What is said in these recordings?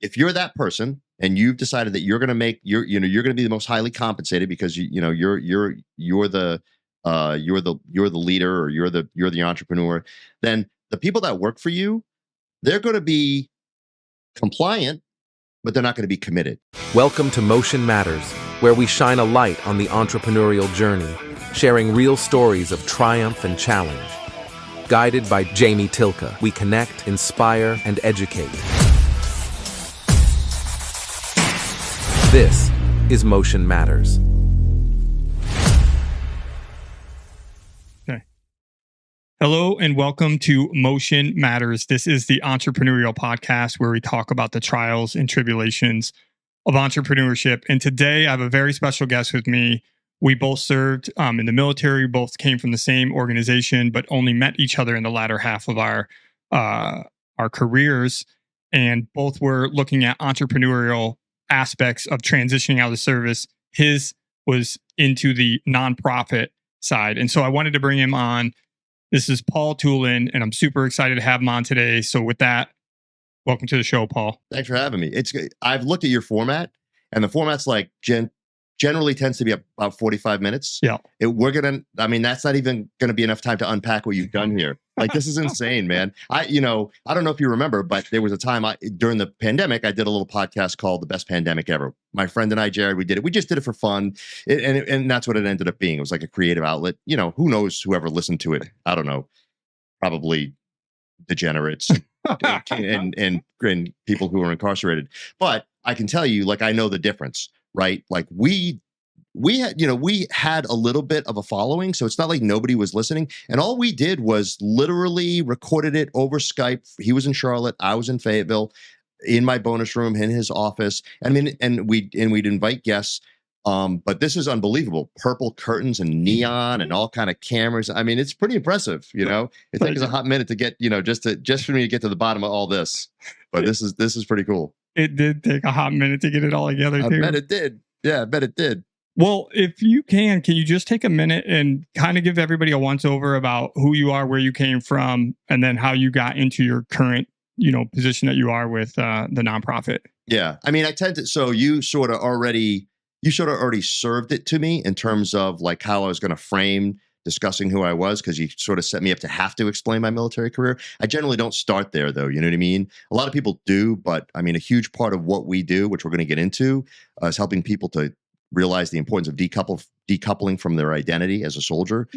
if you're that person and you've decided that you're going to make you're going to be the most highly compensated because you're the leader, or you're the entrepreneur, then the people that work for you, they're going to be compliant, but they're not going to be committed. Welcome to Motion Matters, where we shine a light on the entrepreneurial journey, sharing real stories of triumph and challenge. Guided by Jamie Tilka, we connect, inspire, and educate. This is Motion Matters. Okay. Hello and welcome to Motion Matters. This is the entrepreneurial podcast where we talk about the trials and tribulations of entrepreneurship. And today I have a very special guest with me. We both served in the military, both came from the same organization, but only met each other in the latter half of our careers. And both were looking at entrepreneurial aspects of transitioning out of the service. His was into the nonprofit side. And so I wanted to bring him on. This is Paul Toolan, and I'm super excited to have him on today. So with that, welcome to the show, Paul. Thanks for having me. I've looked at your format, and the format's like generally tends to be about 45 minutes. Yeah. That's not even going to be enough time to unpack what you've done here. Like, this is insane, man. I don't know if you remember, but there was a time during the pandemic, I did a little podcast called The Best Pandemic Ever. My friend and I, Jared, we did it. We just did it for fun. And that's what it ended up being. It was like a creative outlet. Who knows whoever listened to it? I don't know. Probably degenerates and people who are incarcerated. But I can tell you, like, I know the difference. Right. Like we had a little bit of a following, so it's not like nobody was listening. And all we did was literally recorded it over Skype. He was in Charlotte. I was in Fayetteville, in my bonus room, in his office. And we'd invite guests. But this is unbelievable. Purple curtains and neon and all kind of cameras. I mean, it's pretty impressive. It takes a hot minute to get, just for me to get to the bottom of all this. But this is pretty cool. It did take a hot minute to get it all together, too. I bet it did. Yeah, I bet it did. Well, if you can you just take a minute and kind of give everybody a once-over about who you are, where you came from, and then how you got into your current, position that you are with the nonprofit? Yeah. I mean, so you sort of already served it to me in terms of like how I was going to frame discussing who I was, because you sort of set me up to have to explain my military career. I generally don't start there, though. You know what I mean? A lot of people do, but I mean, a huge part of what we do, which we're going to get into, is helping people to realize the importance of decoupling from their identity as a soldier.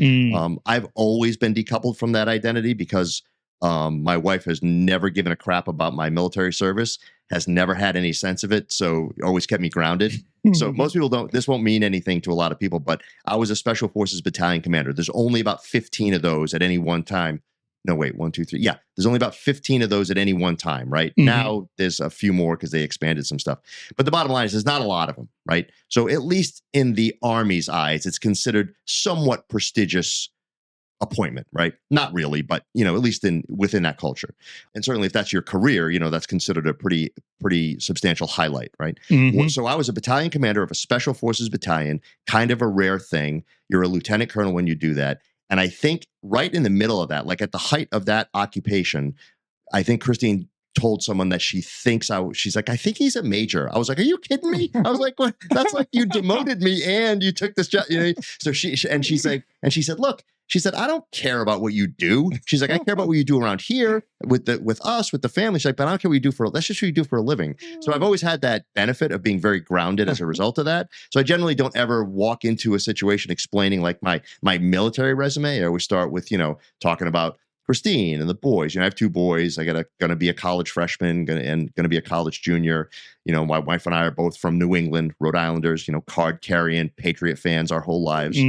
I've always been decoupled from that identity because my wife has never given a crap about my military service, has never had any sense of it, so always kept me grounded. So most people this won't mean anything to a lot of people, but I was a Special Forces Battalion commander. There's only about 15 of those at any one time. No, wait, 1, 2, 3. Yeah, there's only about 15 of those at any one time, right? Now there's a few more because they expanded some stuff. But the bottom line is there's not a lot of them, right? So at least in the Army's eyes, it's considered somewhat prestigious appointment, right? Not really, but at least within that culture. And certainly if that's your career, that's considered a pretty substantial highlight, right? So I was a battalion commander of a Special Forces battalion, kind of a rare thing. You're a lieutenant colonel when you do that. And I think right in the middle of that, like at the height of that occupation, I think Christine told someone that she's like, I think he's a major. I was like, are you kidding me? I was like, what? That's like you demoted me and you took this job. So she said, look, she said, I don't care about what you do. She's like, I care about what you do around here with us, with the family. She's like, but I don't care what you do that's just what you do for a living. So I've always had that benefit of being very grounded as a result of that. So I generally don't ever walk into a situation explaining like my military resume. I always start with, talking about Christine and the boys. I have 2 boys. I gonna be a college freshman and gonna be a college junior. My wife and I are both from New England, Rhode Islanders, card carrying Patriot fans our whole lives.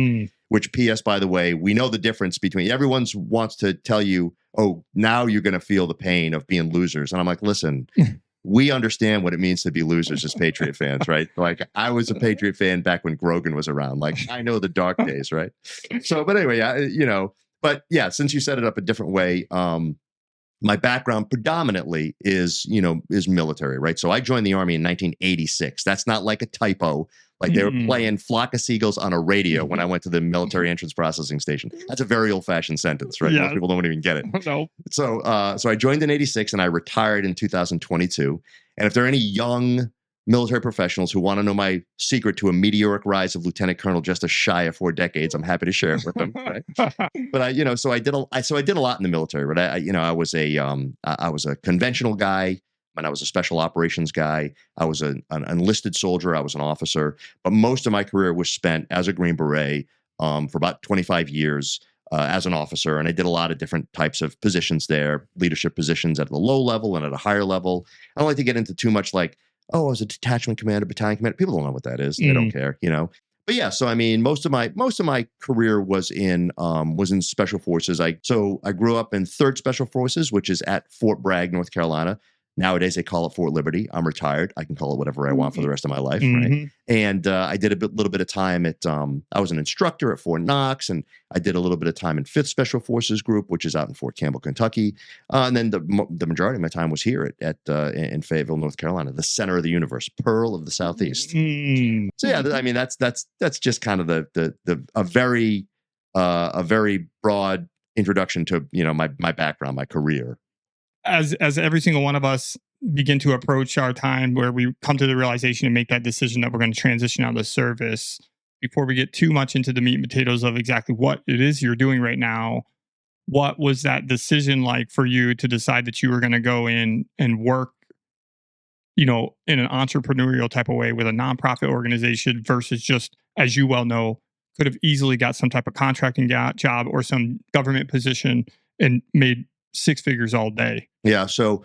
Which, P.S., by the way, we know the difference between everyone wants to tell you, oh, now you're going to feel the pain of being losers. And I'm like, listen, we understand what it means to be losers as Patriot fans, right? Like, I was a Patriot fan back when Grogan was around. Like, I know the dark days, right? So, but anyway, but yeah, since you set it up a different way, my background predominantly is military, right? So I joined the Army in 1986. That's not like a typo. Like they were playing Flock of Seagulls on a radio when I went to the military entrance processing station. That's a very old-fashioned sentence, right? Yeah. Most people don't even get it. No. So I joined in 86 and I retired in 2022. And if there are any young military professionals who want to know my secret to a meteoric rise of lieutenant colonel just as shy of 4 decades, I'm happy to share it with them. Right? But I did a lot in the military. But I was a conventional guy. And I was a special operations guy. I was an enlisted soldier. I was an officer. But most of my career was spent as a Green Beret for about 25 years as an officer. And I did a lot of different types of positions there, leadership positions at the low level and at a higher level. I don't like to get into too much like, oh, I was a detachment commander, battalion commander. People don't know what that is. They don't care, But yeah, so I mean, most of my career was in special forces. I grew up in 3rd Special Forces, which is at Fort Bragg, North Carolina. Nowadays, they call it Fort Liberty. I'm retired. I can call it whatever I want for the rest of my life, right? And I did a little bit of time at, I was an instructor at Fort Knox, and I did a little bit of time in 5th Special Forces Group, which is out in Fort Campbell, Kentucky. And then the majority of my time was here in Fayetteville, North Carolina, the center of the universe, Pearl of the Southeast. So yeah, I mean, that's just kind of a very broad introduction to my background, my career. As every single one of us begin to approach our time where we come to the realization and make that decision that we're going to transition out of the service, before we get too much into the meat and potatoes of exactly what it is you're doing right now, what was that decision like for you to decide that you were going to go in and work, in an entrepreneurial type of way with a nonprofit organization versus just, as you well know, could have easily got some type of contracting job or some government position and made 6 figures all day? Yeah. So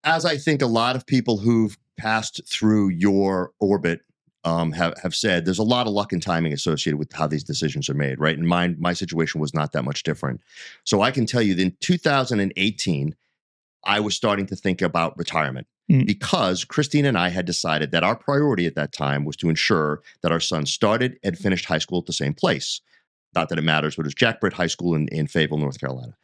as I think a lot of people who've passed through your orbit have said, there's a lot of luck and timing associated with how these decisions are made, right? And my situation was not that much different. So I can tell you that in 2018, I was starting to think about retirement because Christine and I had decided that our priority at that time was to ensure that our son started and finished high school at the same place. Not that it matters, but it was Jack Britt High School in Fayetteville, North Carolina.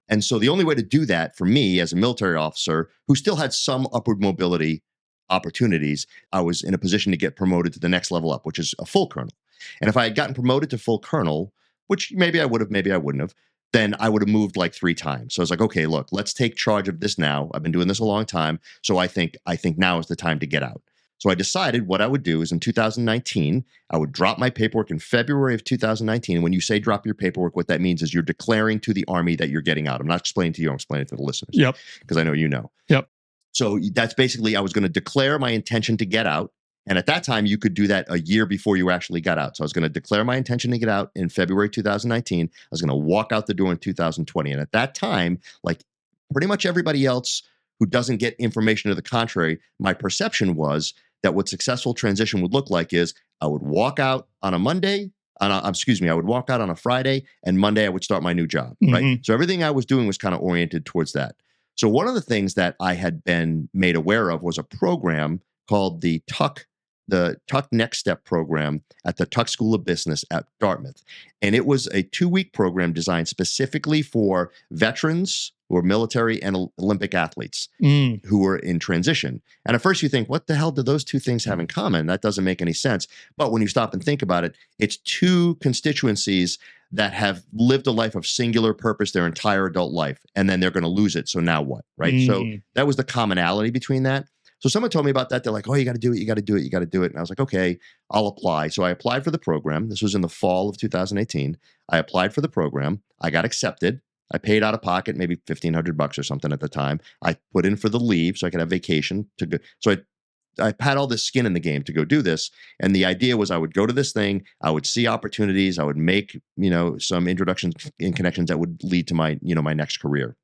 And so the only way to do that for me as a military officer who still had some upward mobility opportunities, I was in a position to get promoted to the next level up, which is a full colonel. And if I had gotten promoted to full colonel, which maybe I would have, maybe I wouldn't have, then I would have moved like 3 times. So I was like, okay, look, let's take charge of this now. I've been doing this a long time. So I think now is the time to get out. So I decided what I would do is in 2019, I would drop my paperwork in February of 2019. And when you say drop your paperwork, what that means is you're declaring to the Army that you're getting out. I'm not explaining to you, I'm explaining to the listeners. Yep. Because I know you know. Yep. So that's basically, I was going to declare my intention to get out. And at that time, you could do that a year before you actually got out. So I was going to declare my intention to get out in February 2019. I was going to walk out the door in 2020. And at that time, like pretty much everybody else who doesn't get information to the contrary, my perception was that what successful transition would look like is I would walk out on a Monday, I would walk out on a Friday, and Monday I would start my new job, right? So everything I was doing was kind of oriented towards that. So one of the things that I had been made aware of was a program called the Tuck Next Step program at the Tuck School of Business at Dartmouth. And it was a 2-week program designed specifically for veterans who are military and Olympic athletes who were in transition. And at first you think, what the hell do those 2 things have in common? That doesn't make any sense. But when you stop and think about it, it's 2 constituencies that have lived a life of singular purpose their entire adult life, and then they're going to lose it. So now what, right? So that was the commonality between that. So someone told me about that. They're like, oh, you got to do it. You got to do it. You got to do it. And I was like, okay, I'll apply. So I applied for the program. This was in the fall of 2018. I applied for the program. I got accepted. I paid out of pocket, maybe $1,500 or something at the time. I put in for the leave so I could have vacation to go. So I had all this skin in the game to go do this. And the idea was I would go to this thing. I would see opportunities. I would make, some introductions and connections that would lead to my, my next career.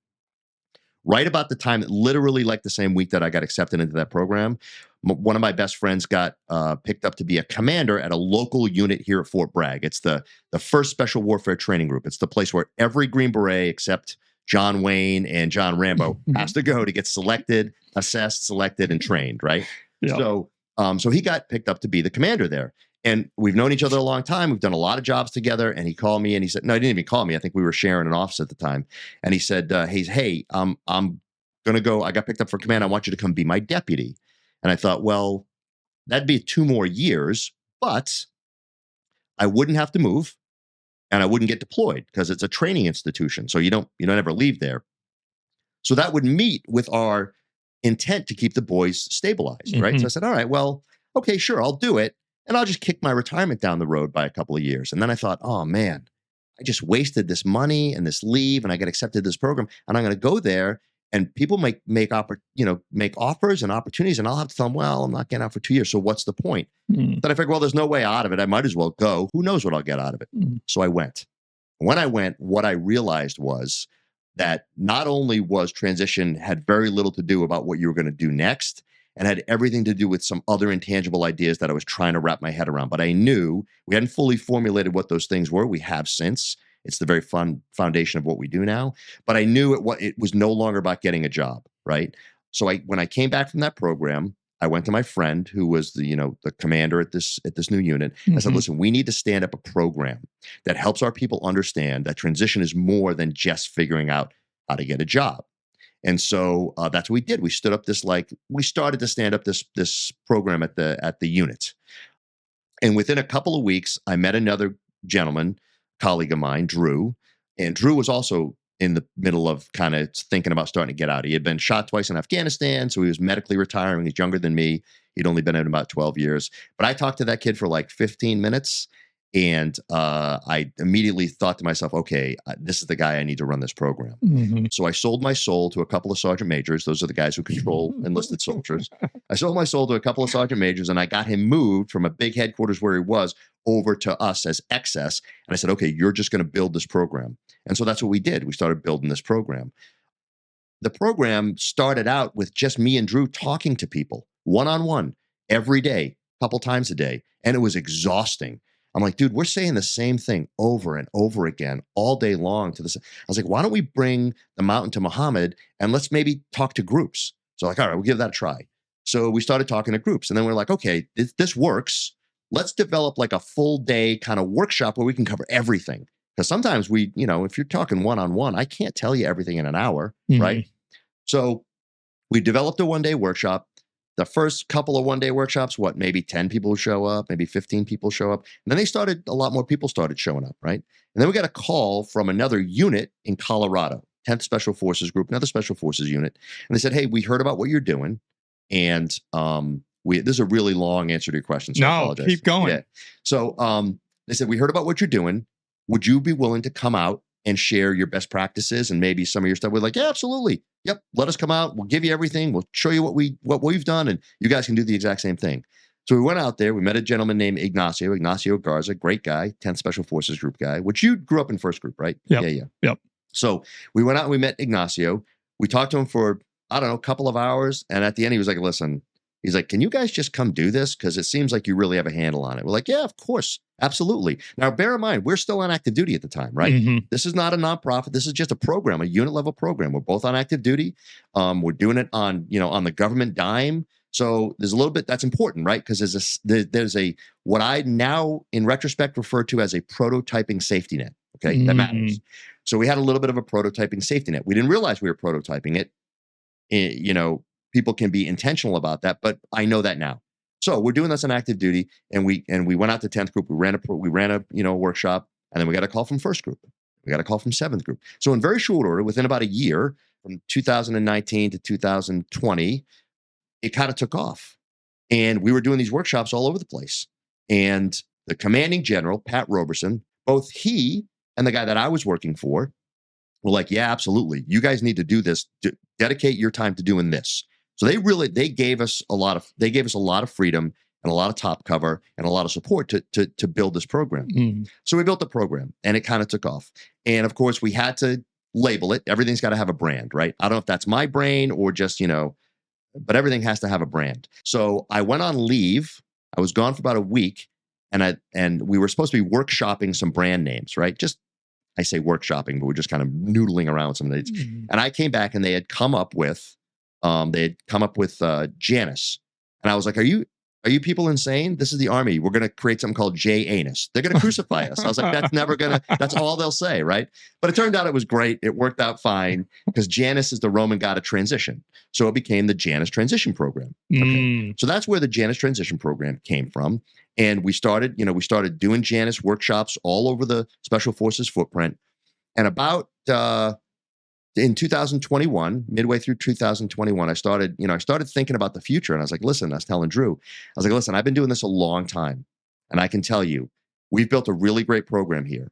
Right about the time, literally like the same week that I got accepted into that program, one of my best friends got picked up to be a commander at a local unit here at Fort Bragg. It's the 1st Special Warfare Training Group. It's the place where every Green Beret except John Wayne and John Rambo has to go to get selected, assessed, selected, and trained, right? Yep. So he got picked up to be the commander there. And we've known each other a long time. We've done a lot of jobs together. And he called me and he said, no, he didn't even call me. I think we were sharing an office at the time. And he said, hey, I'm going to go. I got picked up for command. I want you to come be my deputy. And I thought, well, that'd be 2 more years, but I wouldn't have to move and I wouldn't get deployed because it's a training institution. So you don't ever leave there. So that would meet with our intent to keep the boys stabilized, right? So I said, all right, well, okay, sure, I'll do it. And I'll just kick my retirement down the road by a couple of years. And then I thought, oh man, I just wasted this money and this leave and I got accepted to this program. And I'm going to go there and people make offers and opportunities. And I'll have to tell them, well, I'm not getting out for 2 years. So what's the point? Then I figured, well, there's no way out of it. I might as well go. Who knows what I'll get out of it? So I went. When I went, what I realized was that not only was transition had very little to do about what you were going to do next and had everything to do with some other intangible ideas that I was trying to wrap my head around. But I knew we hadn't fully formulated what those things were. We have since. It's the very fun foundation of what we do now. But I knew it was no longer about getting a job, right? So when I came back from that program, I went to my friend who was the commander at this new unit. I said, listen, we need to stand up a program that helps our people understand that transition is more than just figuring out how to get a job. And so that's what we did. We started to stand up this program at the unit. And within a couple of weeks, I met another gentleman, colleague of mine, Drew. And Drew was also in the middle of kind of thinking about starting to get out. He had been shot twice in Afghanistan, so he was medically retiring. He's younger than me. He'd only been in about 12 years. But I talked to that kid for like 15 minutes, and I immediately thought to myself, okay, this is the guy I need to run this program. So I sold my soul to a couple of sergeant majors. Those are the guys who control enlisted soldiers. I sold my soul to a couple of sergeant majors, and I got him moved from a big headquarters where he was over to us as excess. And I said, okay, you're just going to build this program. And so that's what we did. We started building this program. The program started out with just me and Drew talking to people one-on-one every day, a couple times a day. And it was exhausting. I'm like, dude, we're saying the same thing over and over again all day long to this. I was like, why don't we bring the mountain to Muhammad and let's maybe talk to groups? So like, all right, we'll give that a try. So we started talking to groups, and then we're like, okay, this works. Let's develop like a full day kind of workshop where we can cover everything. Because sometimes if you're talking one-on-one, I can't tell you everything in an hour, right? So we developed a one-day workshop. The first couple of one-day workshops, maybe 10 people show up, maybe 15 people show up. And then a lot more people started showing up, right? And then we got a call from another unit in Colorado, 10th Special Forces Group, another Special Forces unit. And they said, hey, we heard about what you're doing. And this is a really long answer to your question, so I apologize. Keep going. Yeah. So they said, we heard about what you're doing. Would you be willing to come out and share your best practices and maybe some of your stuff? We're like, yeah, absolutely. Yep. Let us come out. We'll give you everything. We'll show you what we've done, and you guys can do the exact same thing. So we went out there. We met a gentleman named Ignacio Garza, great guy, 10th Special Forces Group guy, which you grew up in first group, right? Yep. Yeah. Yep. So we went out and we met Ignacio. We talked to him for, I don't know, a couple of hours. And at the end, he was like, listen, he's like, can you guys just come do this? Because it seems like you really have a handle on it. We're like, yeah, of course. Absolutely. Now, bear in mind, we're still on active duty at the time, right? This is not a nonprofit. This is just a program, a unit level program. We're both on active duty. We're doing it on the government dime. So there's a little bit that's important, right? Because there's a what I now in retrospect refer to as a prototyping safety net. Okay, that matters. So we had a little bit of a prototyping safety net. We didn't realize we were prototyping it. People can be intentional about that, but I know that now. So we're doing this on active duty, and we went out to 10th group. We ran a workshop, and then we got a call from first group. We got a call from 7th group. So in very short order, within about a year, from 2019 to 2020, it kind of took off, and we were doing these workshops all over the place. And the commanding general, Pat Roberson, both he and the guy that I was working for were like, yeah, absolutely. You guys need to do this. Dedicate your time to doing this. So they gave us a lot of freedom and a lot of top cover and a lot of support to build this program. So we built the program, and it kind of took off. And of course, we had to label it. Everything's got to have a brand, right? I don't know if that's my brain or just, but everything has to have a brand. So I went on leave. I was gone for about a week, and we were supposed to be workshopping some brand names, right? I say workshopping, but we're just kind of noodling around with some of these. And I came back, and they had come up with Janus. And I was like, are you Are you people insane? This is the Army. We're going to create something called Janus. They're going to crucify us. I was like, that's all they'll say, right? But it turned out it was great. It worked out fine because Janus is the Roman god of transition. So it became the Janus Transition Program. Okay. So that's where the Janus Transition Program came from. And we started doing Janus workshops all over the Special Forces footprint. And about in 2021, midway through 2021, I started thinking about the future. And I was like, listen, I was telling Drew, I've been doing this a long time. And I can tell you, we've built a really great program here.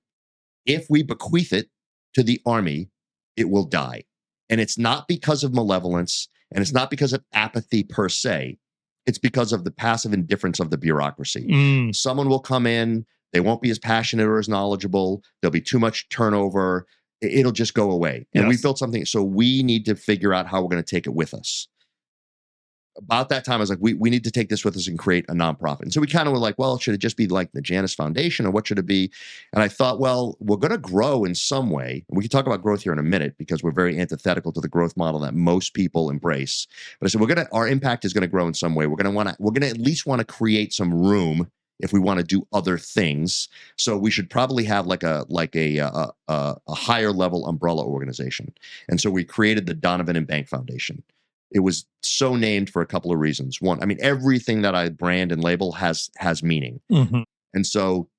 If we bequeath it to the Army, it will die. And it's not because of malevolence, and it's not because of apathy per se. It's because of the passive indifference of the bureaucracy. Someone will come in, they won't be as passionate or as knowledgeable. There'll be too much turnover. It'll just go away. And we built something. So we need to figure out how we're going to take it with us. About that time, I was like, we need to take this with us and create a nonprofit. And so we kind of were like, well, should it just be like the Janus Foundation, or what should it be? And I thought, well, we're going to grow in some way. And we can talk about growth here in a minute because we're very antithetical to the growth model that most people embrace. But I said, our impact is going to grow in some way. We're going to at least want to create some room if we want to do other things. So we should probably have like a higher level umbrella organization. And so we created the Donovan and Bank Foundation. It was so named for a couple of reasons. One, I mean, everything that I brand and label has meaning. And so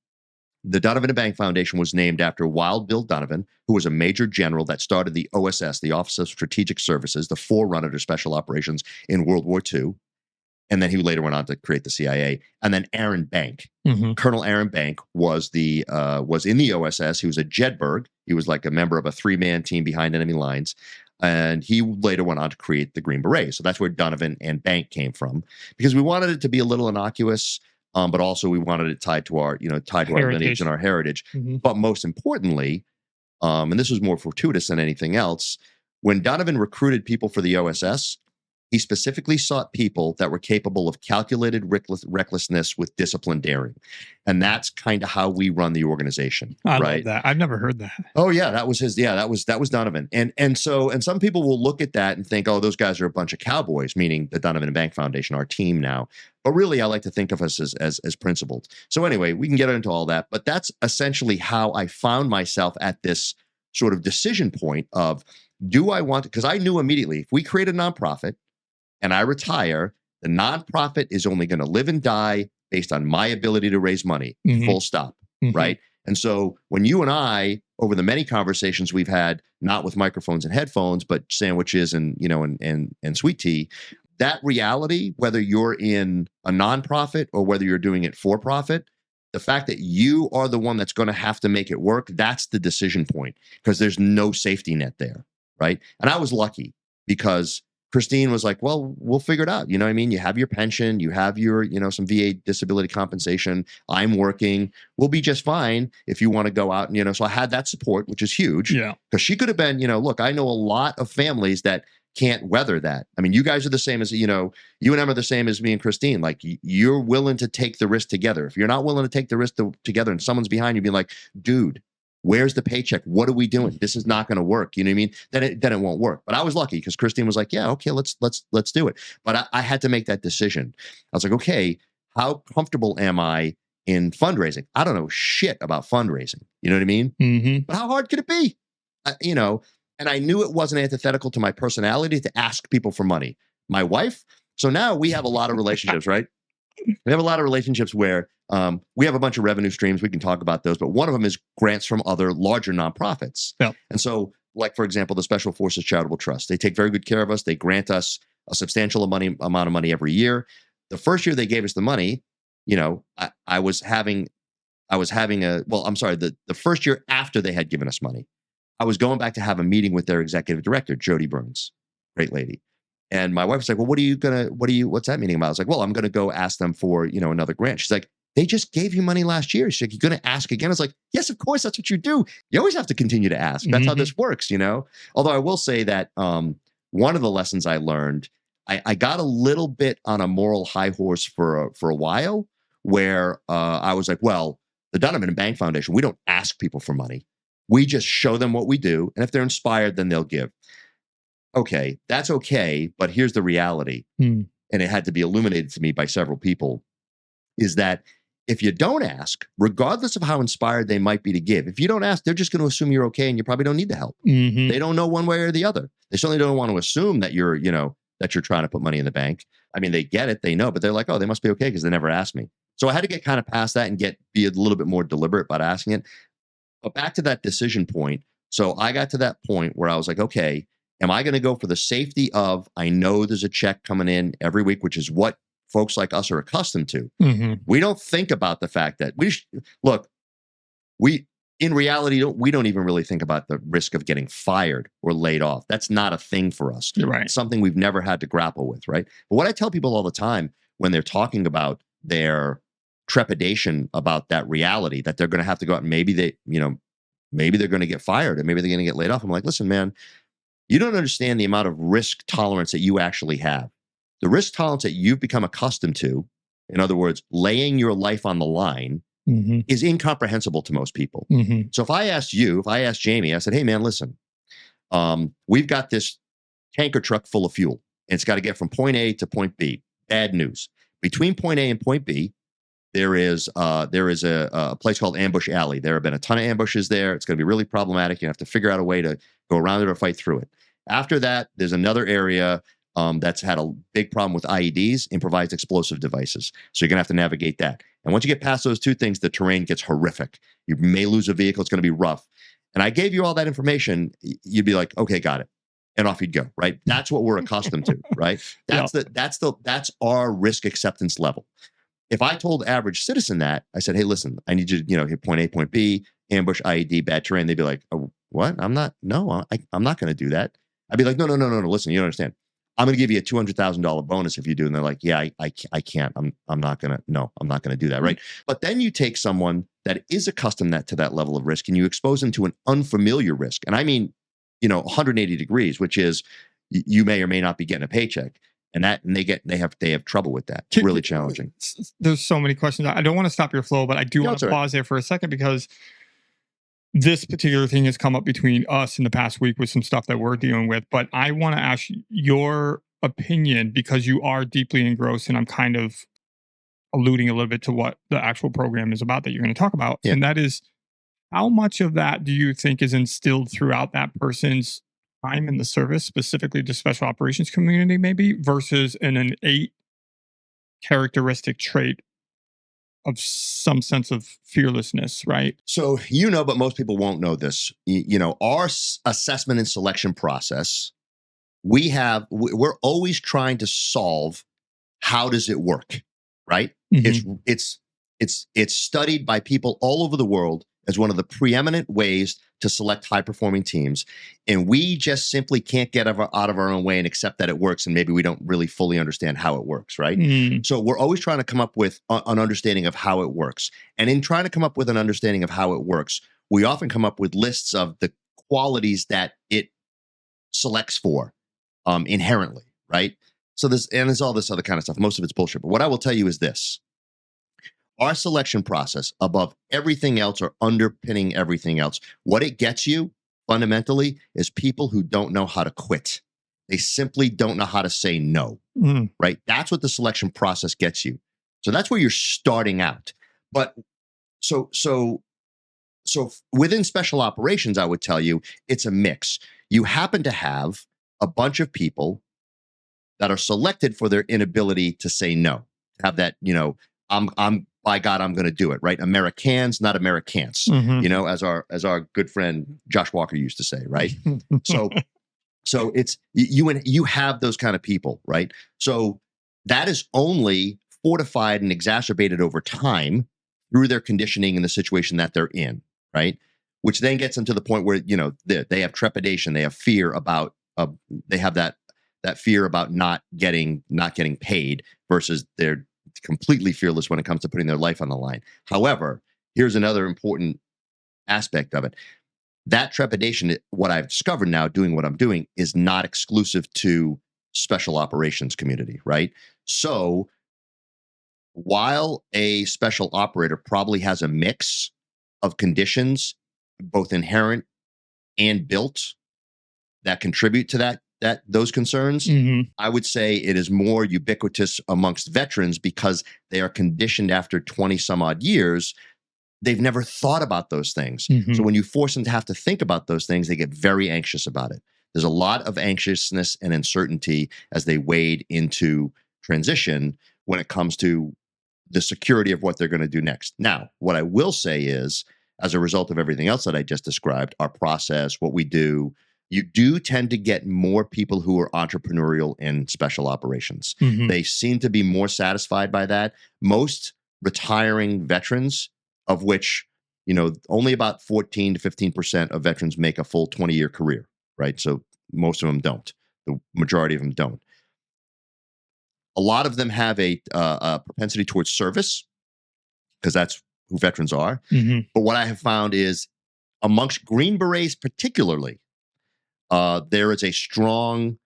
the Donovan and Bank Foundation was named after Wild Bill Donovan, who was a major general that started the OSS, the Office of Strategic Services, the forerunner to special operations in World War II. And then he later went on to create the CIA. And then Aaron Bank, Colonel Aaron Bank was in the OSS. He was a Jedburgh. He was like a member of a 3-man team behind enemy lines. And he later went on to create the Green Berets. So that's where Donovan and Bank came from, because we wanted it to be a little innocuous, but also we wanted it tied to our lineage and our heritage. But most importantly, and this was more fortuitous than anything else, when Donovan recruited people for the OSS, he specifically sought people that were capable of calculated recklessness with disciplined daring. And that's kind of how we run the organization. I love that. I've never heard that. Oh yeah, that was that was Donovan. And some people will look at that and think, oh, those guys are a bunch of cowboys, meaning the Donovan and Bank Foundation, our team now. But really, I like to think of us as principled. So anyway, we can get into all that, but that's essentially how I found myself at this sort of decision point of, do I want to, because I knew immediately, if we create a nonprofit and I retire, the nonprofit is only going to live and die based on my ability to raise money, full stop, right? And so when you and I, over the many conversations we've had, not with microphones and headphones, but sandwiches and sweet tea, that reality, whether you're in a nonprofit or whether you're doing it for profit, the fact that you are the one that's going to have to make it work, that's the decision point, because there's no safety net there, right? And I was lucky because Christine was like, well, we'll figure it out. You know what I mean? You have your pension, you have your, some VA disability compensation. I'm working. We'll be just fine if you want to go out. And, so I had that support, which is huge. Yeah. Because she could have been, look, I know a lot of families that can't weather that. I mean, you guys are the same as, you and Em are the same as me and Christine. Like, you're willing to take the risk together. If you're not willing to take the risk together and someone's behind you, be like, dude, where's the paycheck? What are we doing? This is not going to work. You know what I mean? Then it won't work. But I was lucky because Christine was like, yeah, okay, let's do it. But I had to make that decision. I was like, okay, how comfortable am I in fundraising? I don't know shit about fundraising. You know what I mean? But how hard could it be? And I knew it wasn't antithetical to my personality to ask people for money. My wife. So now we have a lot of relationships, right? We have a lot of relationships where we have a bunch of revenue streams. We can talk about those, but one of them is grants from other larger nonprofits. Yeah. And so, like, for example, the Special Forces Charitable Trust, they take very good care of us. They grant us a substantial amount of money every year. The first year they gave us the money, I was having the first year after they had given us money, I was going back to have a meeting with their executive director, Jody Burns, great lady. And my wife was like, well, what's that meeting about? I was like, well, I'm going to go ask them for, another grant. She's like, they just gave you money last year. She's like, you're going to ask again? I was like, yes, of course. That's what you do. You always have to continue to ask. That's how this works, Although I will say that one of the lessons I learned, I got a little bit on a moral high horse for a while where I was like, well, the Donovan and Bank Foundation, we don't ask people for money. We just show them what we do. And if they're inspired, then they'll give. Okay, that's okay. But here's the reality. and it had to be illuminated to me by several people, is that if you don't ask, regardless of how inspired they might be to give, if you don't ask, they're just going to assume you're okay and you probably don't need the help. Mm-hmm. They don't know one way or the other. They certainly don't want to assume that you're trying to put money in the bank. I mean, they get it, they know, but they're like, oh, they must be okay because they never asked me. So I had to get kind of past that and be a little bit more deliberate about asking it. But back to that decision point. So I got to that point where I was like, okay, am I going to go for the safety of, I know there's a check coming in every week, which is what folks like us are accustomed to. Mm-hmm. We don't think about the fact that in reality, we don't even really think about the risk of getting fired or laid off. That's not a thing for us. Right. It's something we've never had to grapple with, right? But what I tell people all the time when they're talking about their trepidation about that reality, that they're going to have to go out and maybe they're going to get fired or maybe they're going to get laid off. I'm like, listen, man, you don't understand the amount of risk tolerance that you actually have. The risk tolerance that you've become accustomed to, in other words, laying your life on the line, mm-hmm. is incomprehensible to most people. Mm-hmm. So if I asked Jamie, I said, hey, man, listen, we've got this tanker truck full of fuel, and it's got to get from point A to point B. Bad news. Between point A and point B, there is a place called Ambush Alley. There have been a ton of ambushes there. It's going to be really problematic. You have to figure out a way to go around it or fight through it. After that, there's another area that's had a big problem with IEDs, improvised explosive devices. So you're going to have to navigate that. And once you get past those two things, the terrain gets horrific. You may lose a vehicle. It's going to be rough. And I gave you all that information. You'd be like, okay, got it. And off you'd go, right? That's what we're accustomed to, right? That's our risk acceptance level. If I told the average citizen that, I said, hey, listen, I need you to, hit point A, point B, ambush, IED, bad terrain. They'd be like, oh, what? I'm not going to do that. I'd be like, no, listen, you don't understand. I'm going to give you a $200,000 bonus if you do. And they're like, yeah, I can't. I'm not going to do that. Right. But then you take someone that is accustomed to that level of risk and you expose them to an unfamiliar risk. And I mean, 180 degrees, which is you may or may not be getting a paycheck. And they have trouble with that. It's really challenging. There's so many questions. I don't want to stop your flow, but I do want to pause there for a second because this particular thing has come up between us in the past week with some stuff that we're dealing with. But I want to ask your opinion because you are deeply engrossed, and I'm kind of alluding a little bit to what the actual program is about that you're going to talk about. Yeah. And that is, how much of that do you think is instilled throughout that person's time in the service, specifically the special operations community, maybe, versus an innate characteristic trait of some sense of fearlessness, right? So, but most people won't know this. Our assessment and selection process, we're always trying to solve how does it work, right? Mm-hmm. It's studied by people all over the world as one of the preeminent ways to select high-performing teams. And we just simply can't get out of our own way and accept that it works, and maybe we don't really fully understand how it works, right? Mm. So we're always trying to come up with an understanding of how it works. And in trying to come up with an understanding of how it works, we often come up with lists of the qualities that it selects for inherently, right? So there's all this other kind of stuff. Most of it's bullshit. But what I will tell you is this. Our selection process, above everything else or underpinning everything else, what it gets you fundamentally is people who don't know how to quit. They simply don't know how to say no, right? That's what the selection process gets you. So that's where you're starting out. But so within special operations, I would tell you, it's a mix. You happen to have a bunch of people that are selected for their inability to say no, have that, by God, I'm going to do it, right? Americans, not Americans, as our good friend Josh Walker used to say, right? So it's you have those kind of people, right? So that is only fortified and exacerbated over time through their conditioning in the situation that they're in, right? Which then gets them to the point where, they have trepidation, they have fear about, they have that fear about not getting paid versus they're completely fearless when it comes to putting their life on the line. However, here's another important aspect of it. That trepidation, what I've discovered now doing what I'm doing, is not exclusive to special operations community, right? So while a special operator probably has a mix of conditions, both inherent and built, that contribute to that those concerns. Mhm. I would say it is more ubiquitous amongst veterans because they are conditioned after 20 some odd years. They've never thought about those things. Mhm. So when you force them to have to think about those things, they get very anxious about it. There's a lot of anxiousness and uncertainty as they wade into transition when it comes to the security of what they're going to do next. Now, what I will say is, as a result of everything else that I just described, our process, what we do, you do tend to get more people who are entrepreneurial in special operations. Mhm. They seem to be more satisfied by that. Most retiring veterans, of which, only about 14 to 15% of veterans make a full 20-year career, right? So most of them don't. The majority of them don't. A lot of them have a propensity towards service because that's who veterans are. Mhm. But what I have found is amongst Green Berets particularly, there is a strong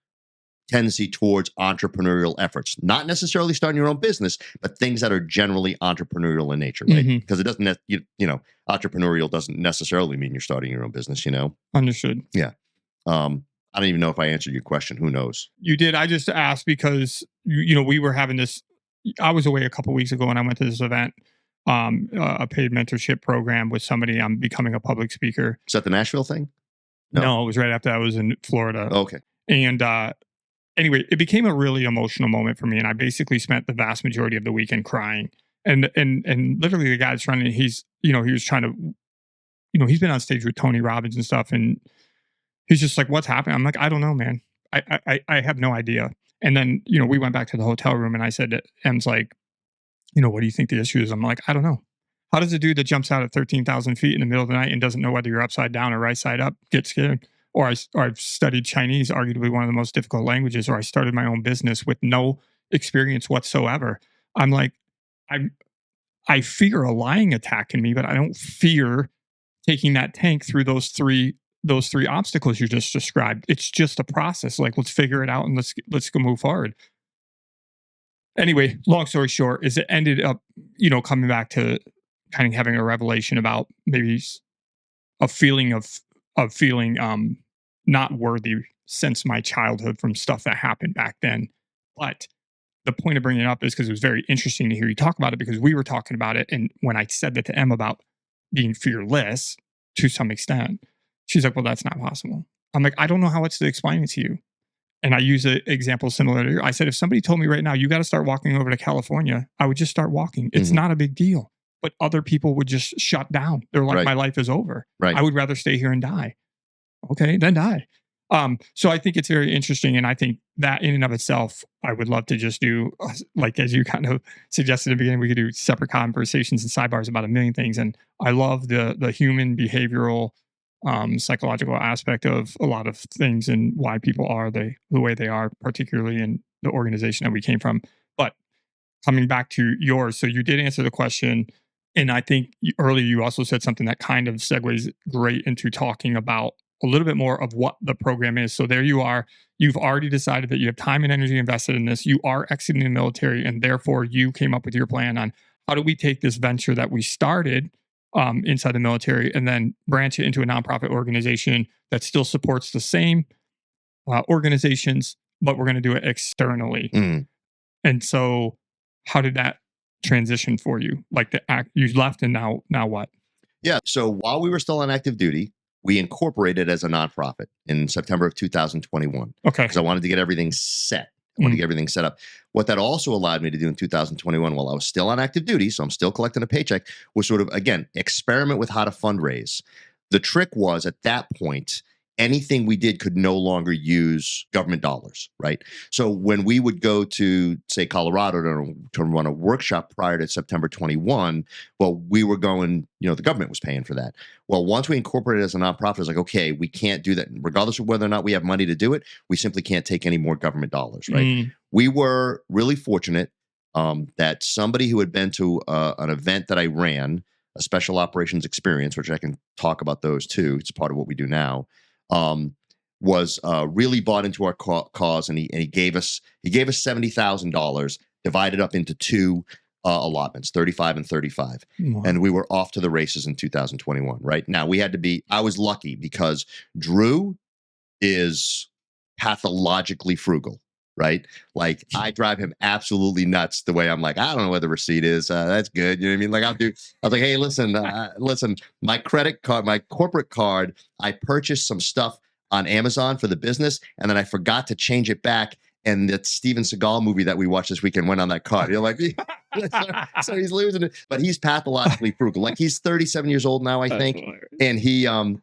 tendency towards entrepreneurial efforts, not necessarily starting your own business, but things that are generally entrepreneurial in nature, right? Mhm. Because it doesn't, entrepreneurial doesn't necessarily mean you're starting your own business, Understood. Yeah. I don't even know if I answered your question. Who knows? You did. I just asked because we were having this. I was away a couple weeks ago, and I went to this event, a paid mentorship program with somebody. I'm becoming a public speaker. Is that the Nashville thing? No, it was right after I was in Florida. Okay. And anyway, it became a really emotional moment for me, and I basically spent the vast majority of the weekend crying. And literally, the guy's trying to. He was trying to. He's been on stage with Tony Robbins and stuff, and he's just like, "What's happening?" I'm like, "I don't know, man. I have no idea." And then we went back to the hotel room, and I said, "M's like, what do you think the issue is?" I'm like, "I don't know. How does a dude that jumps out at 13,000 feet in the middle of the night and doesn't know whether you're upside down or right side up get scared?" Or I've studied Chinese, arguably one of the most difficult languages, or I started my own business with no experience whatsoever. I'm like, I fear a lying attack in me, but I don't fear taking that tank through those three obstacles you just described. It's just a process. Like, let's figure it out and let's go move forward. Anyway, long story short, is it ended up, coming back to kind of having a revelation about maybe a feeling of feeling not worthy since my childhood from stuff that happened back then. But the point of bringing it up is because it was very interesting to hear you talk about it, because we were talking about it. And when I said that to Em about being fearless to some extent, she's like, "Well, that's not possible." I'm like, "I don't know how else to explain it to you." And I use an example similar to you. I said, if somebody told me right now, you got to start walking over to California, I would just start walking. It's not a big deal. But other people would just shut down. They're like, Right. my life is over. Right. I would rather stay here and die. Okay, then die. So I think it's very interesting. And I think that in and of itself, I would love to just do, like, as you kind of suggested at the beginning, we could do separate conversations and sidebars about a million things. And I love the human behavioral, psychological aspect of a lot of things and why people are the way they are, particularly in the organization that we came from. But coming back to yours, so you did answer the question. And I think earlier you also said something that kind of segues great into talking about a little bit more of what the program is. So there you are. You've already decided that you have time and energy invested in this. You are exiting the military, and therefore you came up with your plan on how do we take this venture that we started inside the military and then branch it into a nonprofit organization that still supports the same organizations, but we're going to do it externally. And so, how did that transition for you? Like you left, and now what? Yeah. So while we were still on active duty, we incorporated as a nonprofit in September of 2021. Okay. Because I wanted to get everything set. I wanted to get everything set up. What that also allowed me to do in 2021, while I was still on active duty, so I'm still collecting a paycheck, was sort of, again, experiment with how to fundraise. The trick was, at that point, anything we did could no longer use government dollars, right? So when we would go to, say, Colorado to run a workshop prior to September 21, well, we were going, the government was paying for that. Well, once we incorporated as a nonprofit, it's like, okay, we can't do that. Regardless of whether or not we have money to do it, we simply can't take any more government dollars, right? We were really fortunate that somebody who had been to an event that I ran, a special operations experience, which I can talk about those too, it's part of what we do now, was really bought into our cause, and he gave us $70,000 divided up into two allotments, 35 and 35. Wow. And we were off to the races in 2021. Right now, I was lucky because Drew is pathologically frugal, right? Like I drive him absolutely nuts the way I'm like, I don't know what the receipt is. That's good. You know what I mean? Like I was like, hey, listen, my credit card, my corporate card, I purchased some stuff on Amazon for the business, and then I forgot to change it back. And that Steven Seagal movie that we watched this weekend went on that card. You're like, so he's losing it, but he's pathologically frugal. Like he's 37 years old now, I think, and he's already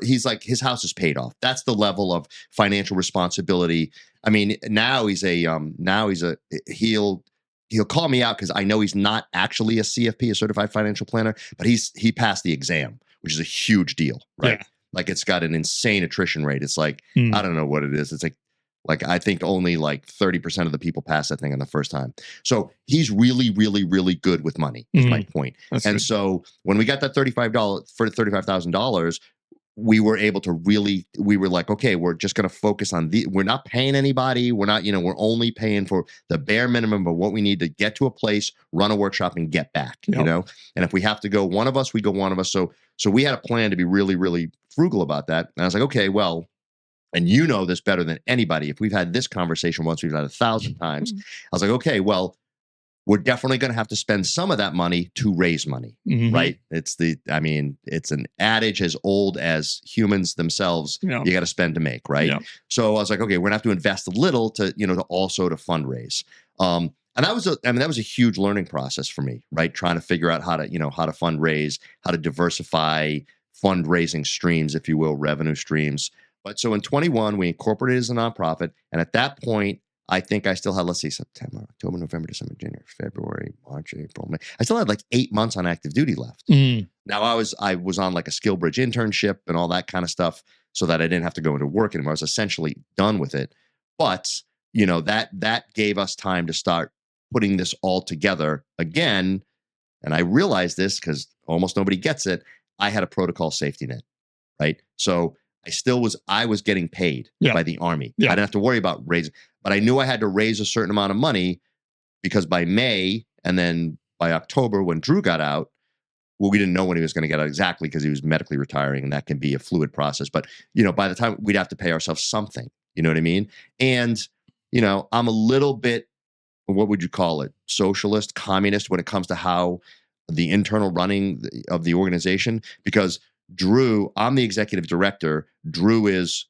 he's like his house is paid off. That's the level of financial responsibility. I mean, now he'll call me out because I know he's not actually a CFP, a certified financial planner, but he passed the exam, which is a huge deal, right? Yeah. Like it's got an insane attrition rate. It's like I don't know what it is. It's like I think only like 30% of the people pass that thing on the first time. So he's really, really, really good with money, is my point. That's and good. So when we got that $35,000, we were able to we were like, okay, we're just going to focus on we're not paying anybody. We're not, we're only paying for the bare minimum of what we need to get to a place, run a workshop and get back, and if we have to go one of us, we go one of us. So we had a plan to be really, really frugal about that. And I was like, okay, well, and you know this better than anybody. If we've had this conversation once, we've had 1,000 times. I was like, okay, well, we're definitely going to have to spend some of that money to raise money, right? It's an adage as old as humans themselves. You got to spend to make, right? So I was like, okay, we're going to have to invest a little to also to fundraise. And that was a huge learning process for me, right? Trying to figure out how to fundraise, how to diversify fundraising streams, if you will, revenue streams. But so in 21, we incorporated as a nonprofit. And at that point, I think I still had, let's see, September, October, November, December, January, February, March, April, May. I still had like 8 months on active duty left. Now I was on like a SkillBridge internship and all that kind of stuff so that I didn't have to go into work anymore. I was essentially done with it. But, that gave us time to start putting this all together again. And I realized this because almost nobody gets it. I had a protocol safety net, right? So I was getting paid by the Army. I didn't have to worry about raising, but I knew I had to raise a certain amount of money because by May and then by October when Drew got out, well, we didn't know when he was going to get out exactly because he was medically retiring and that can be a fluid process. But, by the time we'd have to pay ourselves something, you know what I mean? And, I'm a little bit, what would you call it? Socialist, communist when it comes to how the internal running of the organization, because Drew, I'm the executive director. Drew is,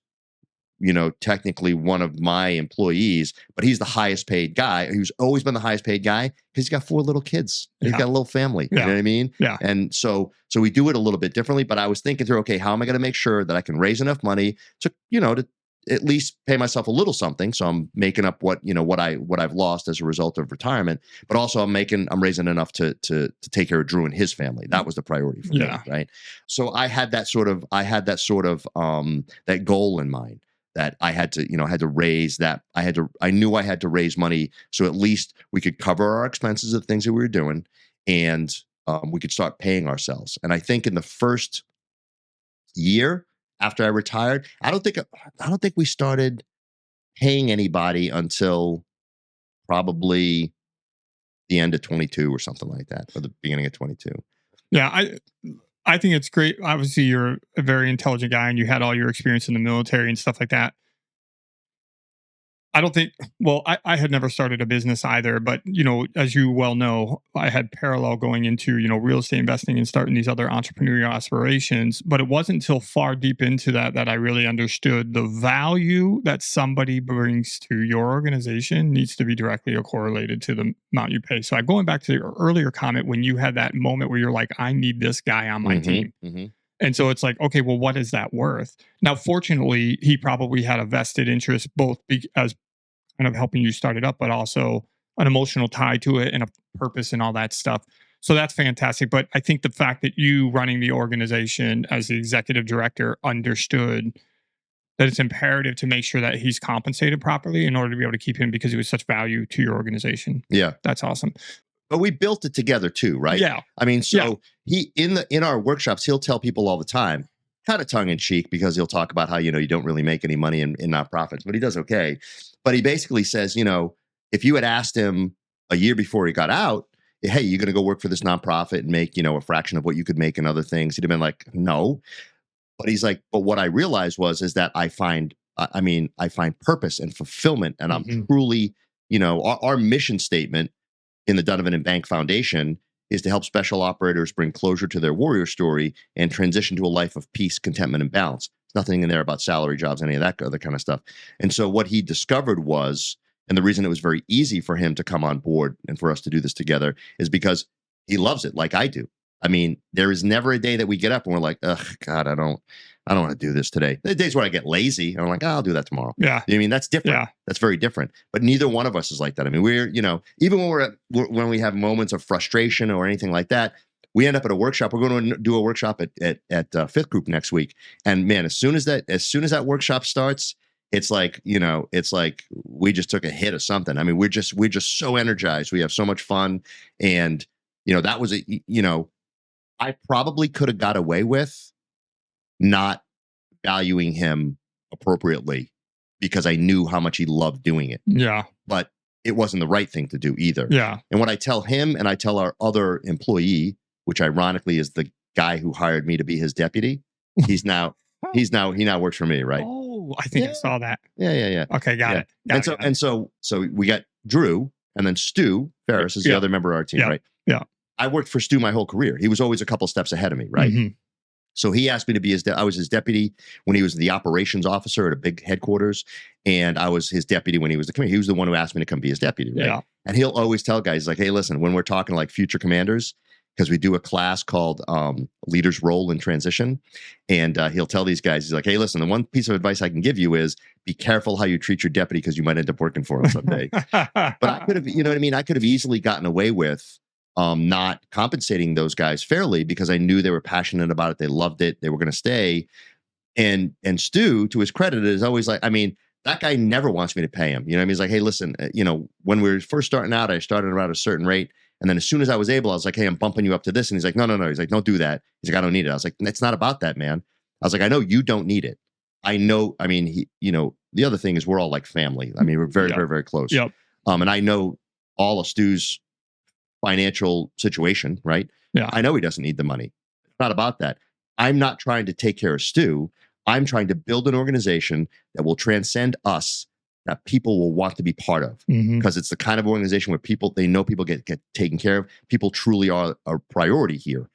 technically one of my employees, but he's the highest paid guy. He's always been the highest paid guy because he's got 4 little kids. He's got a little family. You know what I mean? Yeah. And so we do it a little bit differently, but I was thinking through, okay, how am I going to make sure that I can raise enough money to, to at least pay myself a little something. So I'm making up what I've lost as a result of retirement, but also I'm raising enough to take care of Drew and his family. That was the priority for me, right? So I had that sort of that goal in mind that I had to raise that. I knew I had to raise money so at least we could cover our expenses of things that we were doing and we could start paying ourselves. And I think in the first year after I retired, I don't think we started paying anybody until probably the end of 22 or something like that, or the beginning of 22. Yeah, I think it's great. Obviously, you're a very intelligent guy and you had all your experience in the military and stuff like that. I don't think, well, I had never started a business either, but, as you well know, I had parallel going into, real estate investing and starting these other entrepreneurial aspirations. But it wasn't until far deep into that I really understood the value that somebody brings to your organization needs to be directly correlated to the amount you pay. So going back to your earlier comment, when you had that moment where you're like, I need this guy on my team. And so it's like, okay, well, what is that worth? Now, fortunately, he probably had a vested interest, both as kind of helping you start it up, but also an emotional tie to it and a purpose and all that stuff. So that's fantastic. But I think the fact that you running the organization as the executive director understood that it's imperative to make sure that he's compensated properly in order to be able to keep him because he was such value to your organization. Yeah. That's awesome. But we built it together too, right? Yeah. I mean, so he in our workshops, he'll tell people all the time, kind of tongue in cheek, because he'll talk about how, you don't really make any money in nonprofits, but he does okay. But he basically says, if you had asked him a year before he got out, hey, you're going to go work for this nonprofit and make, a fraction of what you could make in other things, he'd have been like, no. But he's like, but what I realized is that I find purpose and fulfillment, and I'm truly, our mission statement in the Donovan and Bank Foundation is to help special operators bring closure to their warrior story and transition to a life of peace, contentment, and balance. There's nothing in there about salary jobs, any of that other kind of stuff. And so what he discovered was, and the reason it was very easy for him to come on board and for us to do this together, is because he loves it like I do. I mean, there is never a day that we get up and we're like, ugh, God, I don't want to do this today. There are days where I get lazy and I'm like, I'll do that tomorrow. Yeah. I mean, that's different. Yeah. That's very different. But neither one of us is like that. I mean, we're, even when we have moments of frustration or anything like that, we end up at a workshop. We're going to do a workshop at Fifth Group next week. And man, as soon as that workshop starts, it's like, we just took a hit of something. I mean, we're just so energized. We have so much fun. And, that was I probably could have got away with not valuing him appropriately because I knew how much he loved doing it. Yeah. But it wasn't the right thing to do either. Yeah. And what I tell him and I tell our other employee, which ironically is the guy who hired me to be his deputy, he now works for me, right? Oh, I think I saw that. Yeah. Okay, got it. So we got Drew, and then Stu Ferris is the other member of our team, right? Yeah. I worked for Stu my whole career. He was always a couple steps ahead of me, right? Mm-hmm. So he asked me to be I was his deputy when he was the operations officer at a big headquarters, and I was his deputy when he was the commander. He was the one who asked me to come be his deputy, right? Yeah. And he'll always tell guys like, hey, listen, when we're talking like future commanders, because we do a class called Leader's Role in Transition, and he'll tell these guys, he's like, hey, listen, the one piece of advice I can give you is be careful how you treat your deputy because you might end up working for him someday. But I could have, I could have easily gotten away with not compensating those guys fairly because I knew they were passionate about it. They loved it. They were going to stay. And Stu, to his credit, is always like, I mean, that guy never wants me to pay him. He's like, hey, listen, when we were first starting out, I started around a certain rate. And then as soon as I was able, I was like, hey, I'm bumping you up to this. And he's like, no. He's like, don't do that. He's like, I don't need it. I was like, it's not about that, man. I was like, I know you don't need it. I know. I mean, the other thing is we're all like family. I mean, we're very, very, very close. Yep. And I know all of Stu's financial situation, right? Yeah. I know he doesn't need the money. It's not about that. I'm not trying to take care of Stu. I'm trying to build an organization that will transcend us, that people will want to be part of, because it's the kind of organization where people get taken care of. People truly are a priority here.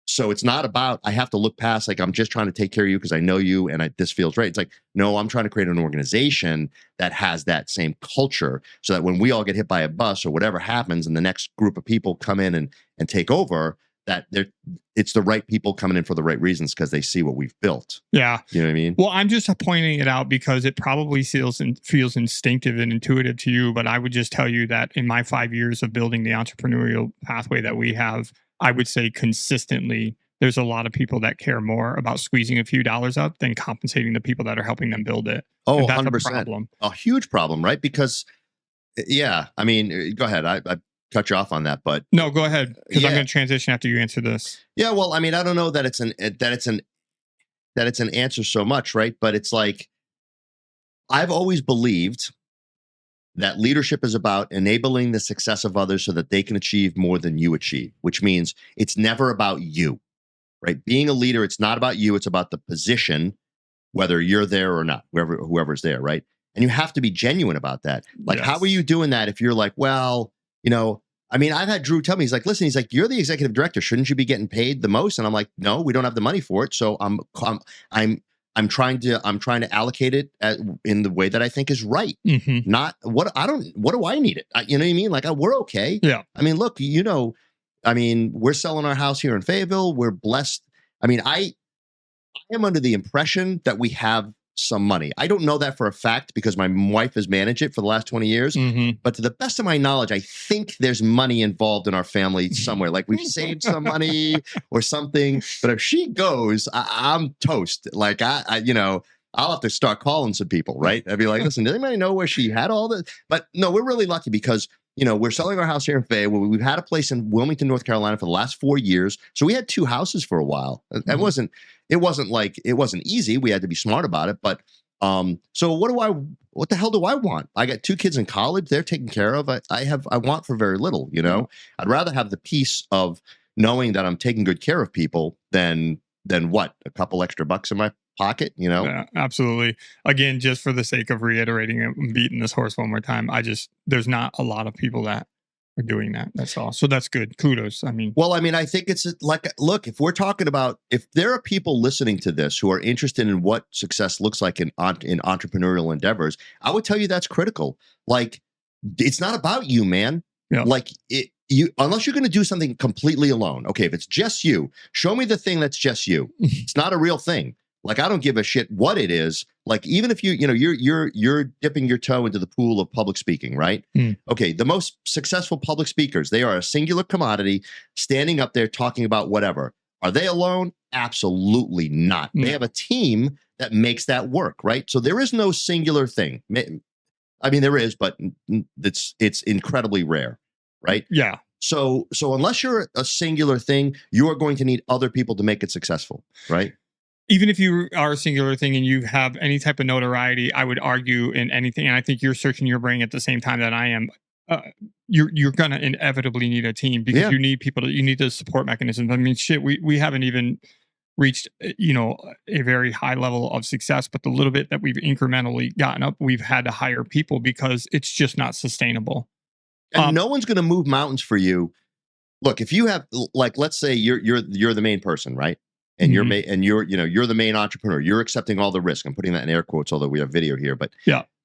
So it's not about, I have to look past, like, I'm just trying to take care of you because I know you and this feels right. It's like, no, I'm trying to create an organization that has that same culture so that when we all get hit by a bus or whatever happens and the next group of people come in and take over, that it's the right people coming in for the right reasons because they see what we've built. Yeah. You know what I mean? Well, I'm just pointing it out because it probably feels instinctive and intuitive to you, but I would just tell you that in my 5 years of building the entrepreneurial pathway that we have, I would say consistently, there's a lot of people that care more about squeezing a few dollars out than compensating the people that are helping them build it. Oh, and that's 100%. A problem. A huge problem, right? Because, yeah, I mean, go ahead. I cut you off on that, but no, go ahead, because I'm going to transition after you answer this. Yeah, well, I mean, I don't know that it's an answer so much, right? But it's like, I've always believed that leadership is about enabling the success of others so that they can achieve more than you achieve, which means it's never about you, right? Being a leader, it's not about you. It's about the position, whether you're there or not, whoever's there, right? And you have to be genuine about that. Like, Yes. How are you doing that if you're like, well, I mean, I've had Drew tell me, he's like, listen, you're the executive director. Shouldn't you be getting paid the most? And I'm like, no, we don't have the money for it. So I'm trying to allocate it in the way that I think is right. Not what do I need it? You know what I mean? Like, we're okay. Yeah. I mean, look, we're selling our house here in Fayetteville. We're blessed. I mean, I am under the impression that we have some money. I don't know that for a fact because my wife has managed it for the last 20 years. But to the best of my knowledge, I think there's money involved in our family somewhere. Like we've saved some money or something. But if she goes, I'm toast. Like I'll have to start calling some people, right? I'd be like, listen, does anybody know where she had all this? But no, we're really lucky because we're selling our house here in Fayetteville. We've had a place in Wilmington, North Carolina for the last 4 years. So we had 2 houses for a while. It wasn't easy. We had to be smart about it. But so what the hell do I want? I got 2 kids in college. They're taken care of. I want for very little, I'd rather have the peace of knowing that I'm taking good care of people than then what? A couple extra bucks in my pocket, you know? Yeah, absolutely. Again, just for the sake of reiterating it and beating this horse one more time, there's not a lot of people that are doing that. That's all. So that's good. Kudos. I mean, Well, I mean, I think it's like, look, if we're talking about, if there are people listening to this who are interested in what success looks like in entrepreneurial endeavors, I would tell you that's critical. Like, it's not about you, man. Yeah. Like unless you're going to do something completely alone. Okay, if it's just you, show me the thing that's just you. It's not a real thing. Like, I don't give a shit what it is. Like, even if you're dipping your toe into the pool of public speaking, right? Okay, the most successful public speakers, they are a singular commodity, standing up there talking about whatever. Are they alone? Absolutely not. They have a team that makes that work, right? So there is no singular thing. I mean, there is, but it's incredibly rare, right? Yeah. So unless you're a singular thing, you are going to need other people to make it successful, right? Even if you are a singular thing and you have any type of notoriety, I would argue in anything, and I think you're searching your brain at the same time that I am. You're gonna inevitably need a team because you need people. You need the support mechanisms. I mean, shit, we haven't even reached a very high level of success, but the little bit that we've incrementally gotten up, we've had to hire people because it's just not sustainable. And no one's going to move mountains for you. Look, if you have, like, let's say you're the main person, right? And you're the main entrepreneur. You're accepting all the risk. I'm putting that in air quotes, although we have video here. But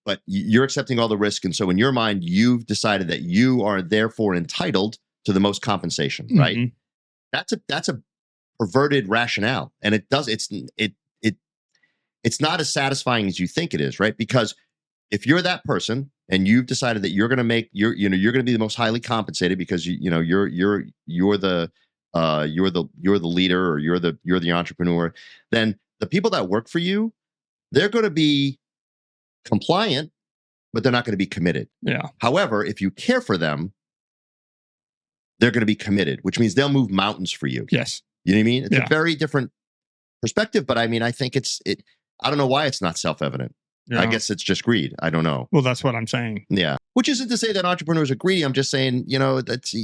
but you're accepting all the risk, and so in your mind, you've decided that you are therefore entitled to the most compensation, right? That's a perverted rationale, and it's not as satisfying as you think it is, right? Because if you're that person and you've decided that you're going to you're going to be the most highly compensated because you're the leader, or you're the entrepreneur, then the people that work for you, they're going to be compliant, but they're not going to be committed. Yeah. However, if you care for them, they're going to be committed, which means they'll move mountains for you. Yes. You know what I mean? It's a very different perspective, but I mean, I think I don't know why it's not self-evident. Yeah. I guess it's just greed. I don't know. Well, that's what I'm saying. Yeah. Which isn't to say that entrepreneurs are greedy. I'm just saying, that's,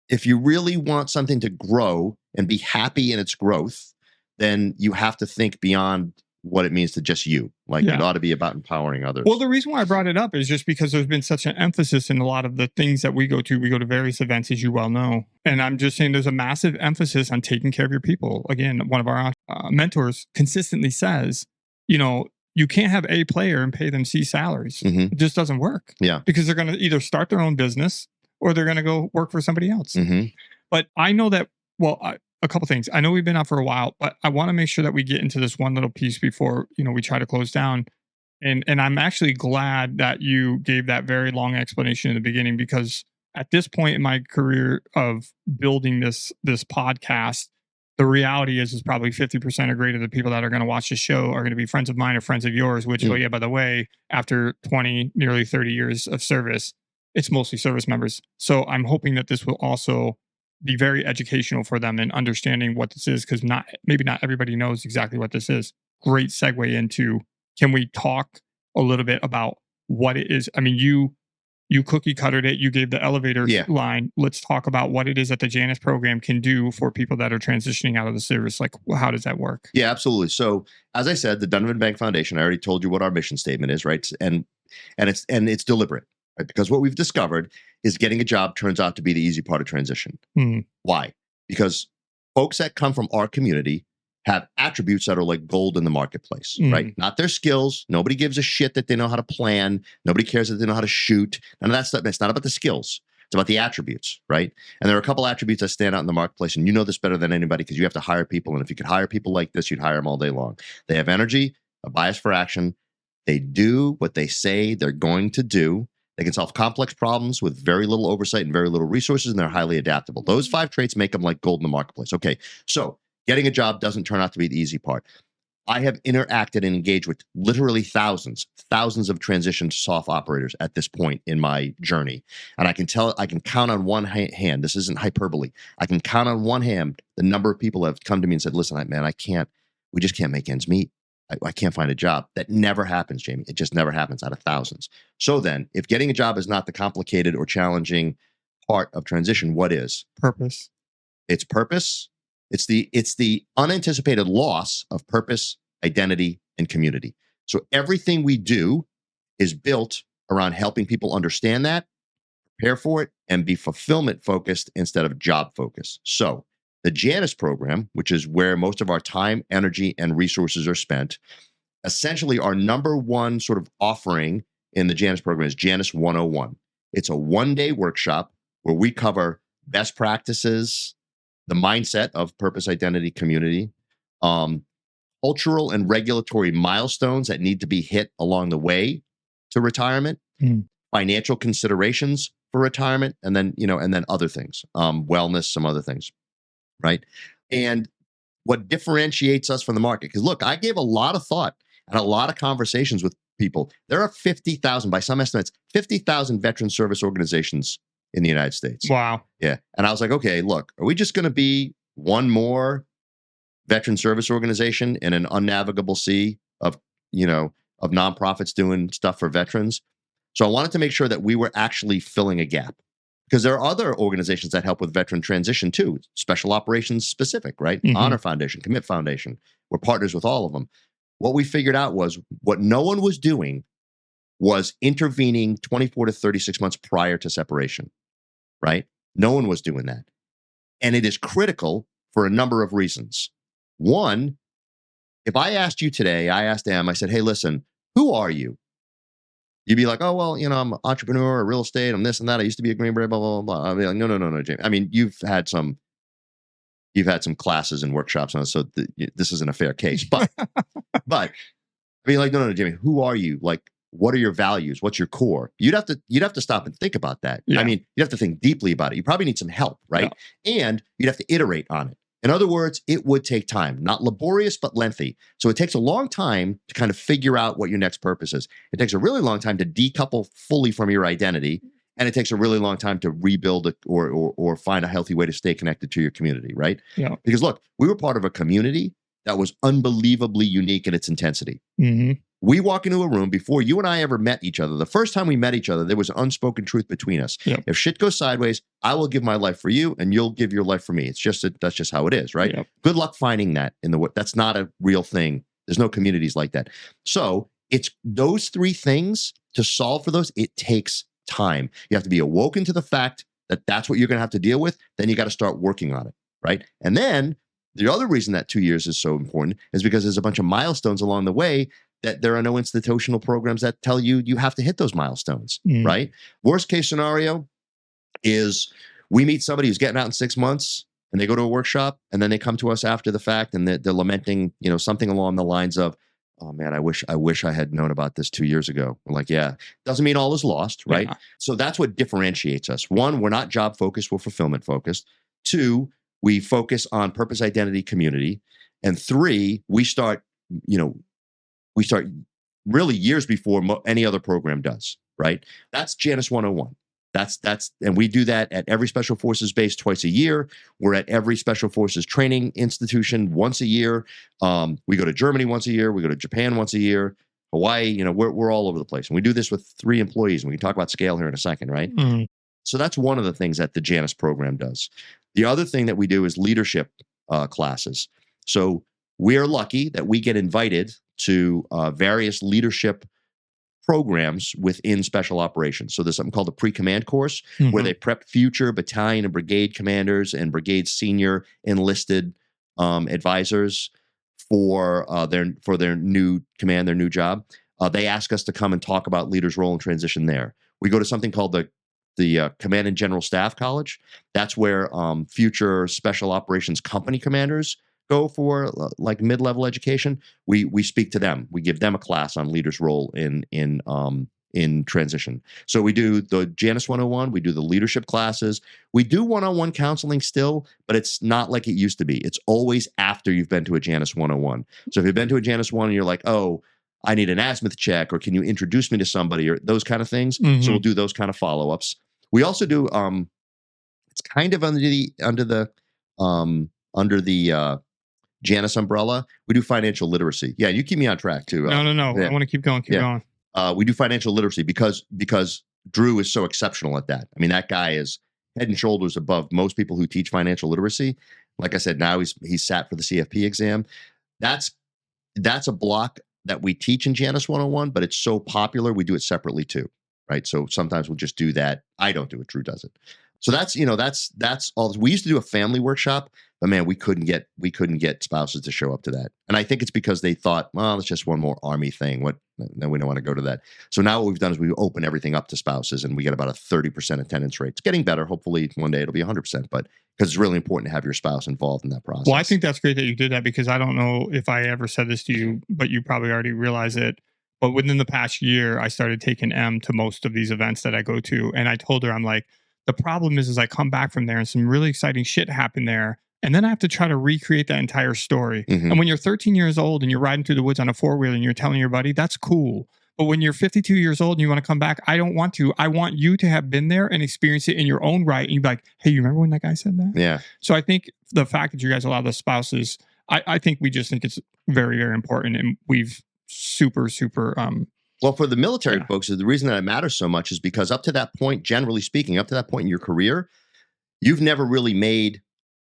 if you really want something to grow and be happy in its growth, then you have to think beyond what it means to just you. Like, it ought to be about empowering others. Well, the reason why I brought it up is just because there's been such an emphasis in a lot of the things that we go to. We go to various events, as you well know. And I'm just saying there's a massive emphasis on taking care of your people. Again, one of our mentors consistently says, you can't have A player and pay them C salaries. It just doesn't work. Yeah. Because they're going to either start their own business or they're going to go work for somebody else. But I know that, a couple things. I know we've been out for a while, but I want to make sure that we get into this one little piece before, we try to close down. And I'm actually glad that you gave that very long explanation in the beginning, because at this point in my career of building this podcast, the reality is probably 50% or greater of the people that are going to watch the show are going to be friends of mine or friends of yours, which, oh yeah, by the way, after 20, nearly 30 years of service, it's mostly service members. So I'm hoping that this will also be very educational for them in understanding what this is, because maybe not everybody knows exactly what this is. Great segue into, can we talk a little bit about what it is? I mean, you cookie cuttered it. You gave the elevator line. Let's talk about what it is that the Janus program can do for people that are transitioning out of the service. Like, how does that work? Yeah, absolutely. So as I said, the Donovan and Bank Foundation, I already told you what our mission statement is, right? And it's deliberate, right? Because what we've discovered is getting a job turns out to be the easy part of transition. Why? Because folks that come from our community have attributes that are like gold in the marketplace, right? Not their skills. Nobody gives a shit that they know how to plan. Nobody cares that they know how to shoot. None of that stuff. It's not about the skills. It's about the attributes, right? And there are a couple attributes that stand out in the marketplace, and you know this better than anybody because you have to hire people. And if you could hire people like this, you'd hire them all day long. They have energy, a bias for action. They do what they say they're going to do. They can solve complex problems with very little oversight and very little resources, and they're highly adaptable. Those 5 traits make them like gold in the marketplace. Okay, so getting a job doesn't turn out to be the easy part. I have interacted and engaged with literally thousands of transition to soft operators at this point in my journey. And I can count on one hand, this isn't hyperbole. I can count on one hand the number of people that have come to me and said, listen, man, we just can't make ends meet. I can't find a job. That never happens, Jamie. It just never happens out of thousands. So then, if getting a job is not the complicated or challenging part of transition, what is? Purpose. It's purpose, It's the unanticipated loss of purpose, identity, and community. So everything we do is built around helping people understand that, prepare for it, and be fulfillment focused instead of job focused. So the Janus program, which is where most of our time, energy, and resources are spent, essentially our number one sort of offering in the Janus program is Janus 101. It's a one-day workshop where we cover best practices, the mindset of purpose, identity, community, cultural and regulatory milestones that need to be hit along the way to retirement, financial considerations for retirement, and then other things, wellness, some other things, right? And what differentiates us from the market, because look, I gave a lot of thought and a lot of conversations with people. There are 50,000, by some estimates, 50,000 veteran service organizations in the United States. Wow. Yeah. And I was like, okay, look, are we just going to be one more veteran service organization in an unnavigable sea of nonprofits doing stuff for veterans? So I wanted to make sure that we were actually filling a gap, because there are other organizations that help with veteran transition too, special operations specific, right? Honor Foundation, Commit Foundation. We're partners with all of them. What we figured out was what no one was doing was intervening 24 to 36 months prior to separation, right? No one was doing that. And it is critical for a number of reasons. One, if I asked you today, I asked Em, I said, hey, listen, who are you? You'd be like, oh, well, I'm an entrepreneur, real estate, I'm this and that. I used to be a Green Beret, blah, blah, blah. I'd be like, no, Jamie. I mean, you've had some classes and workshops on it, so this isn't a fair case. But I'd be like, no, Jamie, who are you? Like, what are your values? What's your core? You'd have to stop and think about that. Yeah. I mean, you'd have to think deeply about it. You probably need some help, right? Yeah. And you'd have to iterate on it. In other words, it would take time, not laborious, but lengthy. So it takes a long time to kind of figure out what your next purpose is. It takes a really long time to decouple fully from your identity. And it takes a really long time to rebuild it or find a healthy way to stay connected to your community, right? Yeah. Because look, we were part of a community that was unbelievably unique in its intensity. Mm-hmm. We walk into a room before you and I ever met each other. The first time we met each other, there was an unspoken truth between us. Yep. If shit goes sideways, I will give my life for you and you'll give your life for me. It's just that's just how it is, right? Yep. Good luck finding that that's not a real thing. There's no communities like that. So it's those three things. To solve for those, it takes time. You have to be awoken to the fact that that's what you're going to have to deal with. Then you got to start working on it, right? And then the other reason that 2 years is so important is because there's a bunch of milestones along the way that there are no institutional programs that tell you you have to hit those milestones, right? Worst case scenario is we meet somebody who's getting out in 6 months and they go to a workshop and then they come to us after the fact and they're lamenting, something along the lines of, oh man, I wish I had known about this 2 years ago. We're like, yeah, doesn't mean all is lost, right? Yeah. So that's what differentiates us. One, we're not job focused, we're fulfillment focused. Two, we focus on purpose, identity, community. And three, we start really years before any other program does, right? That's Janus 101. And we do that at every Special Forces base twice a year. We're at every Special Forces training institution once a year. We go to Germany once a year. We go to Japan once a year. Hawaii, we're all over the place. And we do this with 3 employees. And we can talk about scale here in a second, right? Mm-hmm. So that's one of the things that the Janus program does. The other thing that we do is leadership classes. So we are lucky that we get invited to various leadership programs within special operations. So there's something called the pre-command course, where they prep future battalion and brigade commanders and brigade senior enlisted advisors for their new command, their new job. They ask us to come and talk about leaders' role in transition there. We go to something called the Command and General Staff College. That's where future special operations company commanders go for like mid-level education. We speak to them. We give them a class on leaders' role in transition. So we do the Janus 101. We do the leadership classes. We do one-on-one counseling still, but it's not like it used to be. It's always after you've been to a Janus 101. So if you've been to a Janus 1 and you're like, oh, I need an azimuth check, or can you introduce me to somebody, or those kind of things. Mm-hmm. So we'll do those kind of follow-ups. We also do it's kind of under the Janus umbrella. We do financial literacy. Yeah, you keep me on track too. No. Yeah. I want to keep going. Keep going. We do financial literacy because Drew is so exceptional at that. I mean, that guy is head and shoulders above most people who teach financial literacy. Like I said, now he's sat for the CFP exam. That's a block that we teach in Janus 101, but it's so popular, we do it separately too, right? So sometimes we'll just do that. I don't do it, Drew does it. So that's all. We used to do a family workshop, but man, we couldn't get spouses to show up to that. And I think it's because they thought, well, it's just one more Army thing. No, we don't want to go to that. So now what we've done is we open everything up to spouses, and we get about a 30% attendance rate. It's getting better. Hopefully one day it'll be 100%, but because it's really important to have your spouse involved in that process. Well, I think that's great that you did that, because I don't know if I ever said this to you, but you probably already realize it. But within the past year, I started taking M to most of these events that I go to. And I told her, I'm like, the problem is I come back from there and some really exciting shit happened there. And then I have to try to recreate that entire story. Mhm. And when you're 13 years old and you're riding through the woods on a four-wheeler and you're telling your buddy, that's cool. But when you're 52 years old and you want to come back, I don't want to. I want you to have been there and experience it in your own right. And you'd be like, hey, you remember when that guy said that? Yeah. So I think the fact that you guys allow the spouses, I think we just think it's very, very important. And we've super, Well, for the military folks, the reason that it matters so much is because up to that point, generally speaking, up to that point in your career, you've never really made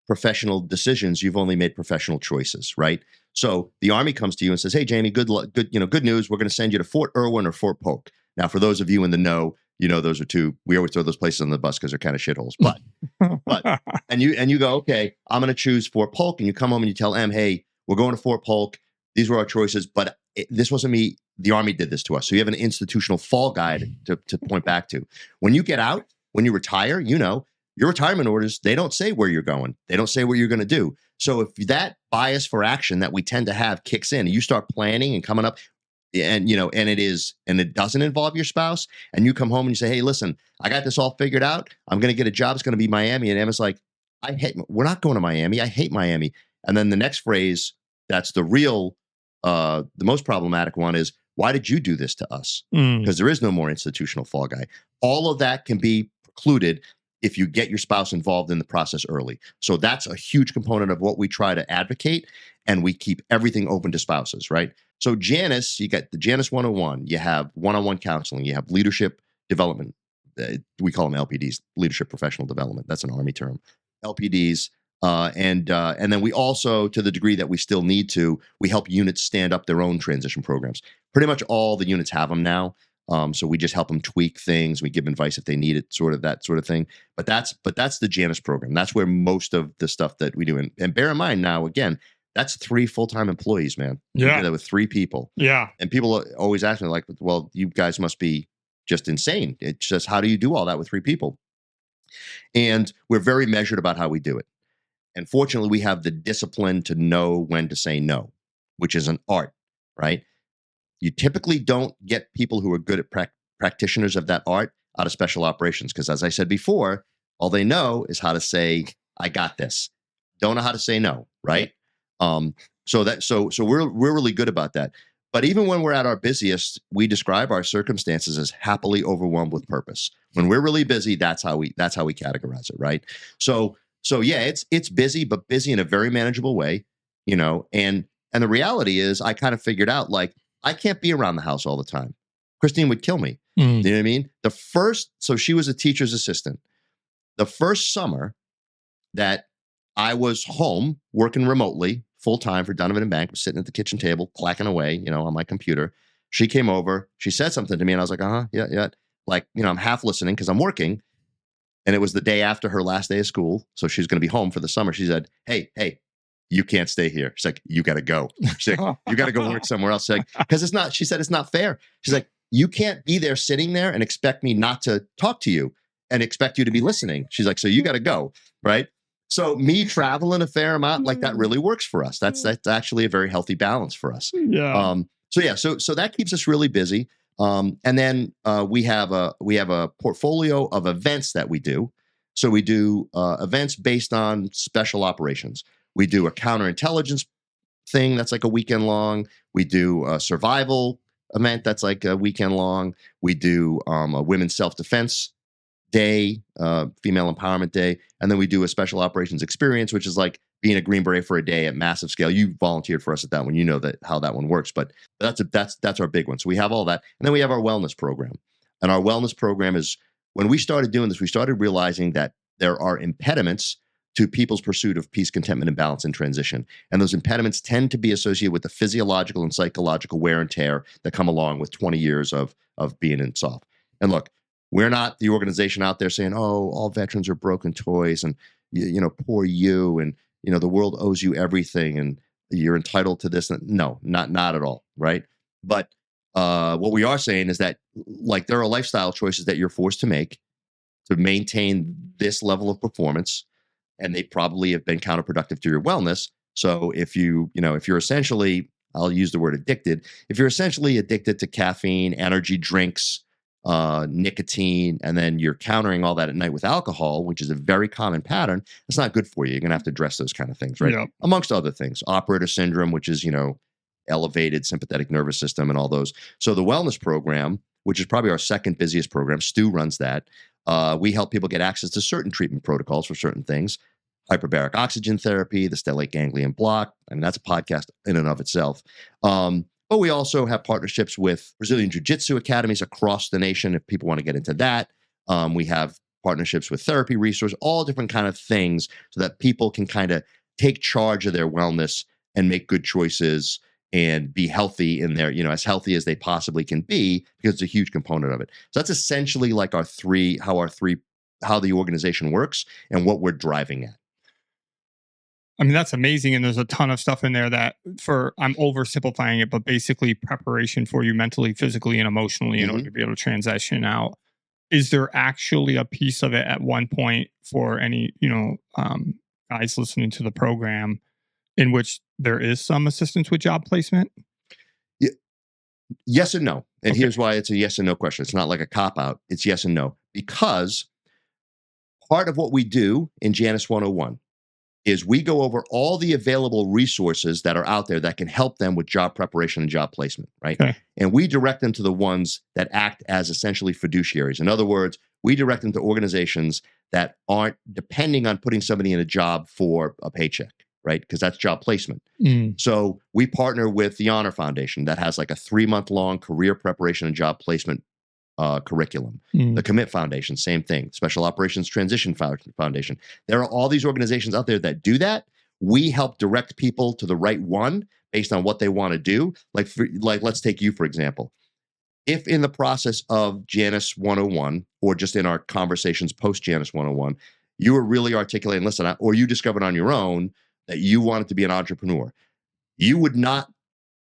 professional decisions. You've only made professional choices, right? So the Army comes to you and says, "Hey, Jamie, good news. We're going to send you to Fort Irwin or Fort Polk." Now, for those of you in the know, those are two. We always throw those places on the bus because they're kind of shitholes. But and you go, okay, I'm going to choose Fort Polk, and you come home and you tell M, "Hey, we're going to Fort Polk. These were our choices, but this wasn't me. The Army did this to us." So you have an institutional fall guide to point back to. When you get out, when you retire, your retirement orders, they don't say where you're going. They don't say what you're going to do. So if that bias for action that we tend to have kicks in, and you start planning and coming up, and it doesn't involve your spouse, and you come home and you say, "Hey, listen, I got this all figured out. I'm going to get a job. It's going to be Miami." And Emma's like, "We're not going to Miami. I hate Miami." And then the next phrase, that's the real, the most problematic one is, "Why did you do this to us?" Because there is no more institutional fall guy. All of that can be precluded if you get your spouse involved in the process early. So that's a huge component of what we try to advocate, and we keep everything open to spouses, right? So Janus, you got the Janus 101, you have one-on-one counseling, you have leadership development. We call them LPDs, leadership professional development. That's an Army term. LPDs. And then we also, to the degree that we still need to, we help units stand up their own transition programs. Pretty much all the units have them now. So we just help them tweak things. We give advice if they need it, that sort of thing. But that's the Janus program. That's where most of the stuff that we do. And bear in mind now, again, that's 3 full-time employees, man. Yeah. We do that with 3 people. Yeah. And people always ask me, like, well, you guys must be just insane. It's just, how do you do all that with 3 people? And we're very measured about how we do it. And fortunately, we have the discipline to know when to say no, which is an art, right? You typically don't get people who are good at practitioners of that art out of special operations, because, as I said before, all they know is how to say, "I got this." Don't know how to say no, right? So we're really good about that. But even when we're at our busiest, we describe our circumstances as happily overwhelmed with purpose. When we're really busy, that's how we categorize it, right? So yeah, it's busy, but busy in a very manageable way, and the reality is, I kind of figured out, like, I can't be around the house all the time. Christine would kill me. You know what I mean? So she was a teacher's assistant. The first summer that I was home working remotely full time for Donovan and Bank, was sitting at the kitchen table, clacking away, on my computer. She came over, she said something to me, and I was like, yeah. Like, I'm half listening because I'm working. And it was the day after her last day of school. So she's going to be home for the summer. She said, hey, you can't stay here. She's like, you got to go. She's like, you got to go work somewhere else. She's like, because she said, it's not fair. She's like, you can't be there sitting there and expect me not to talk to you and expect you to be listening. She's like, so you got to go. Right. So me traveling a fair amount, like, that really works for us. That's actually a very healthy balance for us. Yeah. So that keeps us really busy. And then we have a portfolio of events that we do. So we do events based on special operations. We do a counterintelligence thing that's like a weekend long. We do a survival event that's like a weekend long. We do a women's self-defense day, female empowerment day. And then we do a special operations experience, which is like being a Green Beret for a day at massive scale. You volunteered for us at that one. You know how that one works, but that's our big one. So we have all that. And then we have our wellness program. And our wellness program is, when we started doing this, we started realizing that there are impediments to people's pursuit of peace, contentment, and balance in transition. And those impediments tend to be associated with the physiological and psychological wear and tear that come along with 20 years of being in SOF. And look, we're not the organization out there saying, oh, all veterans are broken toys and, poor you, and, the world owes you everything and you're entitled to this. No, not at all, right? But what we are saying is that, like, there are lifestyle choices that you're forced to make to maintain this level of performance, and they probably have been counterproductive to your wellness. So if if you're essentially, I'll use the word addicted, if you're essentially addicted to caffeine, energy drinks, nicotine, and then you're countering all that at night with alcohol, which is a very common pattern, it's not good for you. You're going to have to address those kind of things, right? Yeah. Amongst other things, operator syndrome, which is, elevated sympathetic nervous system and all those. So the wellness program, which is probably our second busiest program, Stu runs that. We help people get access to certain treatment protocols for certain things. Hyperbaric oxygen therapy, the stellate ganglion block. I mean, that's a podcast in and of itself. But we also have partnerships with Brazilian Jiu-Jitsu academies across the nation if people want to get into that. We have partnerships with therapy resources, all different kind of things so that people can kind of take charge of their wellness and make good choices and be healthy in their, as healthy as they possibly can be, because it's a huge component of it. So that's essentially like how the organization works and what we're driving at. I mean, that's amazing. And there's a ton of stuff in there that I'm oversimplifying it, but basically preparation for you mentally, physically, and emotionally in order to be able to transition out. Is there actually a piece of it at one point for any, guys listening to the program in which there is some assistance with job placement? Yeah. Yes and no. And here's why it's a yes and no question. It's not like a cop-out. It's yes and no. Because part of what we do in Janus 101 is we go over all the available resources that are out there that can help them with job preparation and job placement, right? Okay. And we direct them to the ones that act as essentially fiduciaries. In other words, we direct them to organizations that aren't depending on putting somebody in a job for a paycheck, right? Because that's job placement. So we partner with the Honor Foundation that has like a 3-month-long career preparation and job placement curriculum. The Commit Foundation, same thing. Special Operations Transition Foundation. There are all these organizations out there that do that. We help direct people to the right one based on what they want to do. Like let's take you, for example. If in the process of Janus 101, or just in our conversations post Janus 101, you were really articulating, listen, or you discovered on your own that you wanted to be an entrepreneur, you would not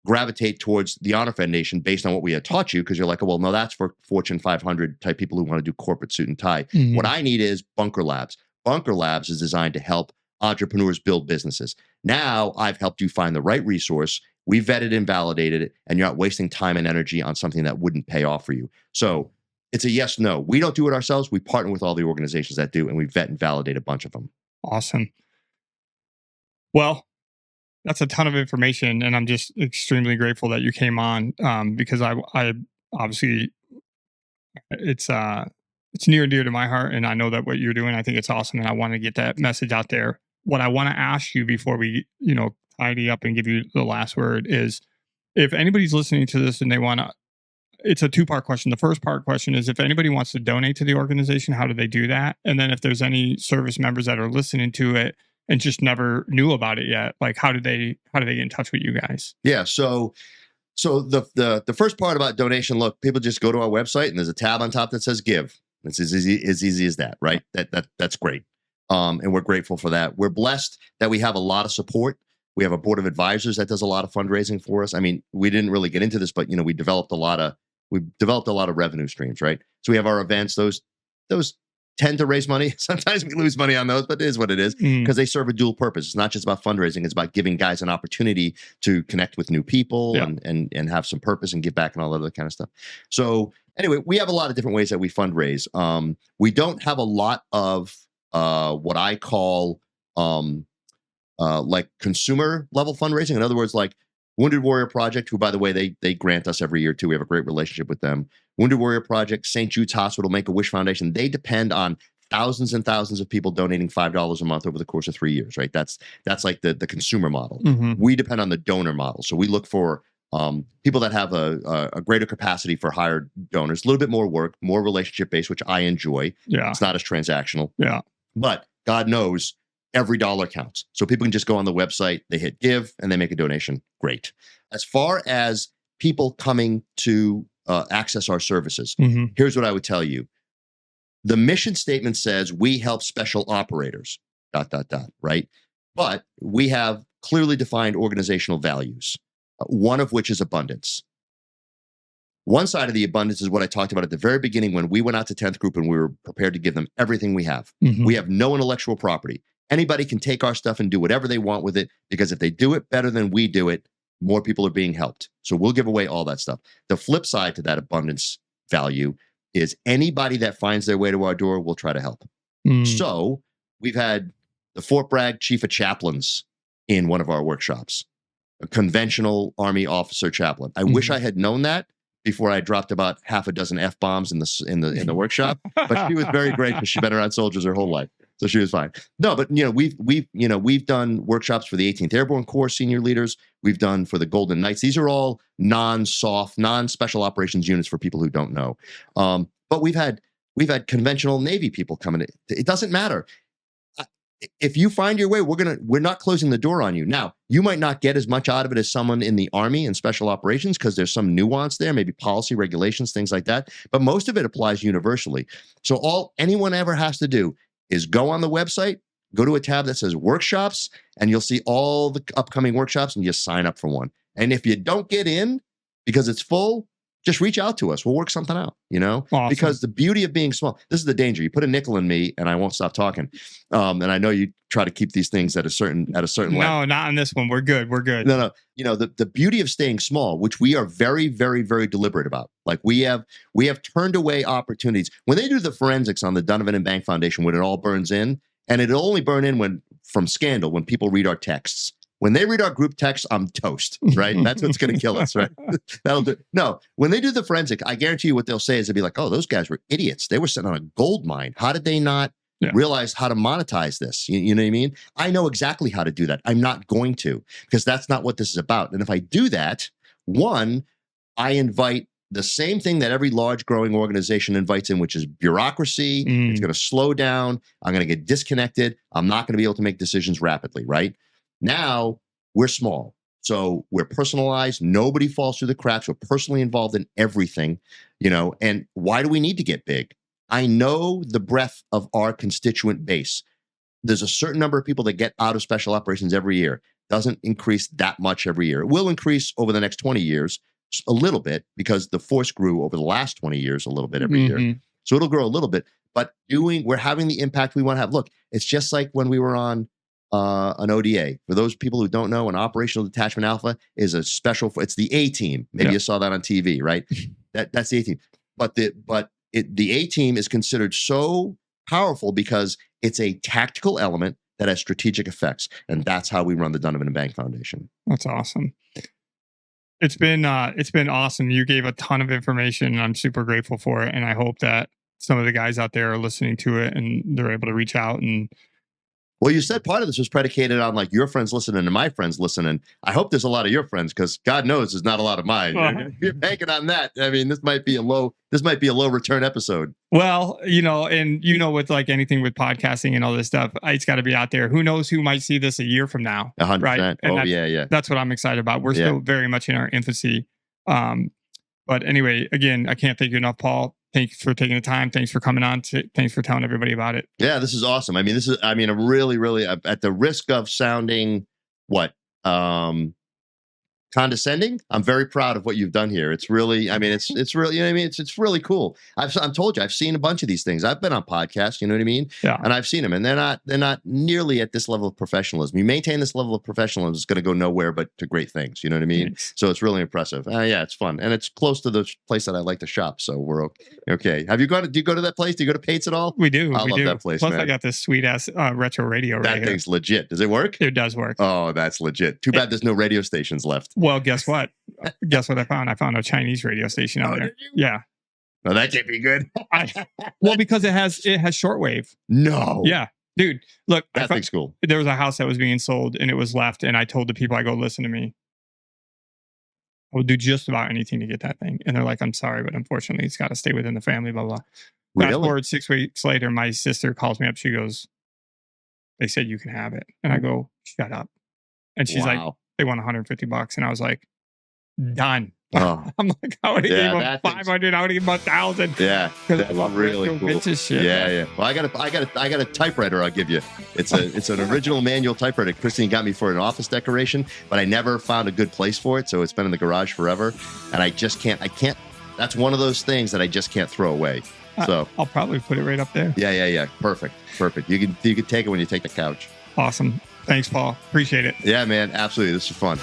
gravitate towards the Honor Foundation based on what we had taught you, because you're like, oh, well, no, that's for Fortune 500 type people who want to do corporate suit and tie. What I need is Bunker Labs. Bunker Labs is designed to help entrepreneurs build businesses. Now I've helped you find the right resource. We vetted and validated it, and you're not wasting time and energy on something that wouldn't pay off for you. So it's a yes, no. We don't do it ourselves. We partner with all the organizations that do, and we vet and validate a bunch of them. Awesome. Well, that's a ton of information, and I'm just extremely grateful that you came on, because I obviously it's near and dear to my heart, and I know that what you're doing, I think it's awesome, and I want to get that message out there. What I want to ask you before we, tidy up and give you the last word is, if anybody's listening to this and they want to, it's a 2-part question. The first part question is, if anybody wants to donate to the organization, how do they do that? And then if there's any service members that are listening to it and just never knew about it yet, like how do they get in touch with you guys? Yeah. So the first part about donation, look, people just go to our website and there's a tab on top that says give. It's as easy as that, right? That's great. And we're grateful for that. We're blessed that we have a lot of support. We have a board of advisors that does a lot of fundraising for us. I mean, we didn't really get into this, but we developed a lot of revenue streams, right? So we have our events, those tend to raise money. Sometimes we lose money on those, but it is what it is, because they serve a dual purpose. It's not just about fundraising. It's about giving guys an opportunity to connect with new people and have some purpose and give back and all that other kind of stuff. So anyway, we have a lot of different ways that we fundraise. We don't have a lot of what I call like consumer level fundraising. In other words, like Wounded Warrior Project, who, by the way, they grant us every year too. We have a great relationship with them. Wounded Warrior Project, St. Jude's Hospital, Make-A-Wish Foundation, they depend on thousands and thousands of people donating $5 a month over the course of 3 years, right? That's like the consumer model. We depend on the donor model. So we look for people that have a greater capacity for higher donors, a little bit more work, more relationship based, which I enjoy. Yeah. It's not as transactional. Yeah. But God knows every dollar counts. So people can just go on the website, they hit give, and they make a donation. Great. As far as people coming to access our services, here's what I would tell you. The mission statement says we help special operators, ... right? But we have clearly defined organizational values, one of which is abundance. One side of the abundance is what I talked about at the very beginning when we went out to 10th Group and we were prepared to give them everything we have. We have no intellectual property. Anybody can take our stuff and do whatever they want with it, because if they do it better than we do it, more people are being helped. So we'll give away all that stuff. The flip side to that abundance value is anybody that finds their way to our door, we'll try to help. So we've had the Fort Bragg Chief of Chaplains in one of our workshops, a conventional Army officer chaplain. I wish I had known that before I dropped about half a dozen F-bombs in the workshop, but she was very gracious. She's been around soldiers her whole life, so she was fine. No, but we've done workshops for the 18th Airborne Corps senior leaders. We've done for the Golden Knights. These are all non-SOF, non-special operations units for people who don't know. But we've had conventional Navy people coming in. It doesn't matter. If you find your way, we're not closing the door on you. Now, you might not get as much out of it as someone in the Army and special operations, because there's some nuance there, maybe policy, regulations, things like that. But most of it applies universally. So all anyone ever has to do is go on the website, go to a tab that says workshops, and you'll see all the upcoming workshops, and you sign up for one. And if you don't get in because it's full, just reach out to us. We'll work something out, Awesome. Because the beauty of being small, this is the danger. You put a nickel in me and I won't stop talking. And I know you try to keep these things at a certain level. No, not on this one. We're good. No. The beauty of staying small, which we are very, very, very deliberate about. Like we have turned away opportunities. When they do the forensics on the Donovan and Bank Foundation, when it all burns in, and it'll only burn in from scandal, when people read our texts. When they read our group text, I'm toast, right? That's what's going to kill us, right? That'll do. No, when they do the forensic, I guarantee you what they'll say is they'll be like, oh, those guys were idiots. They were sitting on a gold mine. How did they not realize how to monetize this? You know what I mean? I know exactly how to do that. I'm not going to, because that's not what this is about. And if I do that, one, I invite the same thing that every large growing organization invites in, which is bureaucracy. It's going to slow down. I'm going to get disconnected. I'm not going to be able to make decisions rapidly, right? Now we're small, so we're personalized. Nobody falls through the cracks. We're personally involved in everything, and why do we need to get big? I know the breadth of our constituent base. There's a certain number of people that get out of special operations every year. Doesn't increase that much every year. It will increase over the next 20 years a little bit, because the force grew over the last 20 years a little bit every year. So it'll grow a little bit, but we're having the impact we want to have. Look, it's just like when we were on an ODA. For those people who don't know, an Operational Detachment Alpha is a special. It's the A team. Maybe you saw that on TV, right? That's the A team. But the A team is considered so powerful because it's a tactical element that has strategic effects, and that's how we run the Donovan and Bank Foundation. That's awesome. It's been awesome. You gave a ton of information, and I'm super grateful for it. And I hope that some of the guys out there are listening to it and they're able to reach out and. Well, you said part of this was predicated on like your friends listening and my friends listening. I hope there's a lot of your friends, because God knows there's not a lot of mine. If you're banking on that, I mean, this might be a low return episode. Well, with like anything with podcasting and all this stuff, it's got to be out there. Who knows who might see this a year from now? 100%. Right? And yeah. That's what I'm excited about. We're still very much in our infancy. But anyway, again, I can't thank you enough, Paul. Thanks for taking the time. Thanks for coming on. Thanks for telling everybody about it. Yeah, this is awesome. I'm really, really, at the risk of sounding condescending, I'm very proud of what you've done here. It's really, it's really, it's really cool. I'm told you, I've seen a bunch of these things. I've been on podcasts, you know what I mean? Yeah. And I've seen them, and they're not nearly at this level of professionalism. You maintain this level of professionalism, it's going to go nowhere but to great things. You know what I mean? Thanks. So it's really impressive. Yeah, it's fun, and it's close to the place that I like to shop. So we're okay. Do you go to that place? Do you go to Pate's at all? We do. I love that place. Plus, man. I got this sweet ass retro radio. That right thing's legit. Does it work? It does work. Oh, that's legit. Too bad there's no radio stations left. Well, guess what? Guess what I found? I found a Chinese radio station out there. Yeah. No, that can't be good. Well, because it has shortwave. No. Yeah. Dude, look. That thing's cool. There was a house that was being sold and it was left, and I told the people, I go, listen to me. I will do just about anything to get that thing. And they're like, I'm sorry, but unfortunately it's got to stay within the family, blah, blah. Really? Fast forward 6 weeks later, my sister calls me up. She goes, they said you can have it. And I go, shut up. And she's like, Wow. they want $150. And I was like, done. Oh, I'm like, I would have Yeah, gave him that thing's- 500. I would have given him 1,000. yeah. Because I That's love really retro cool. vintage shit. Yeah. Well, I got a typewriter I'll give you. It's an original manual typewriter. Christine got me for an office decoration, but I never found a good place for it. So it's been in the garage forever. And I can't, that's one of those things that I just can't throw away. So I'll probably put it right up there. yeah. Perfect. You can take it when you take the couch. Awesome. Thanks, Paul. Appreciate it. Yeah, man. Absolutely. This is fun.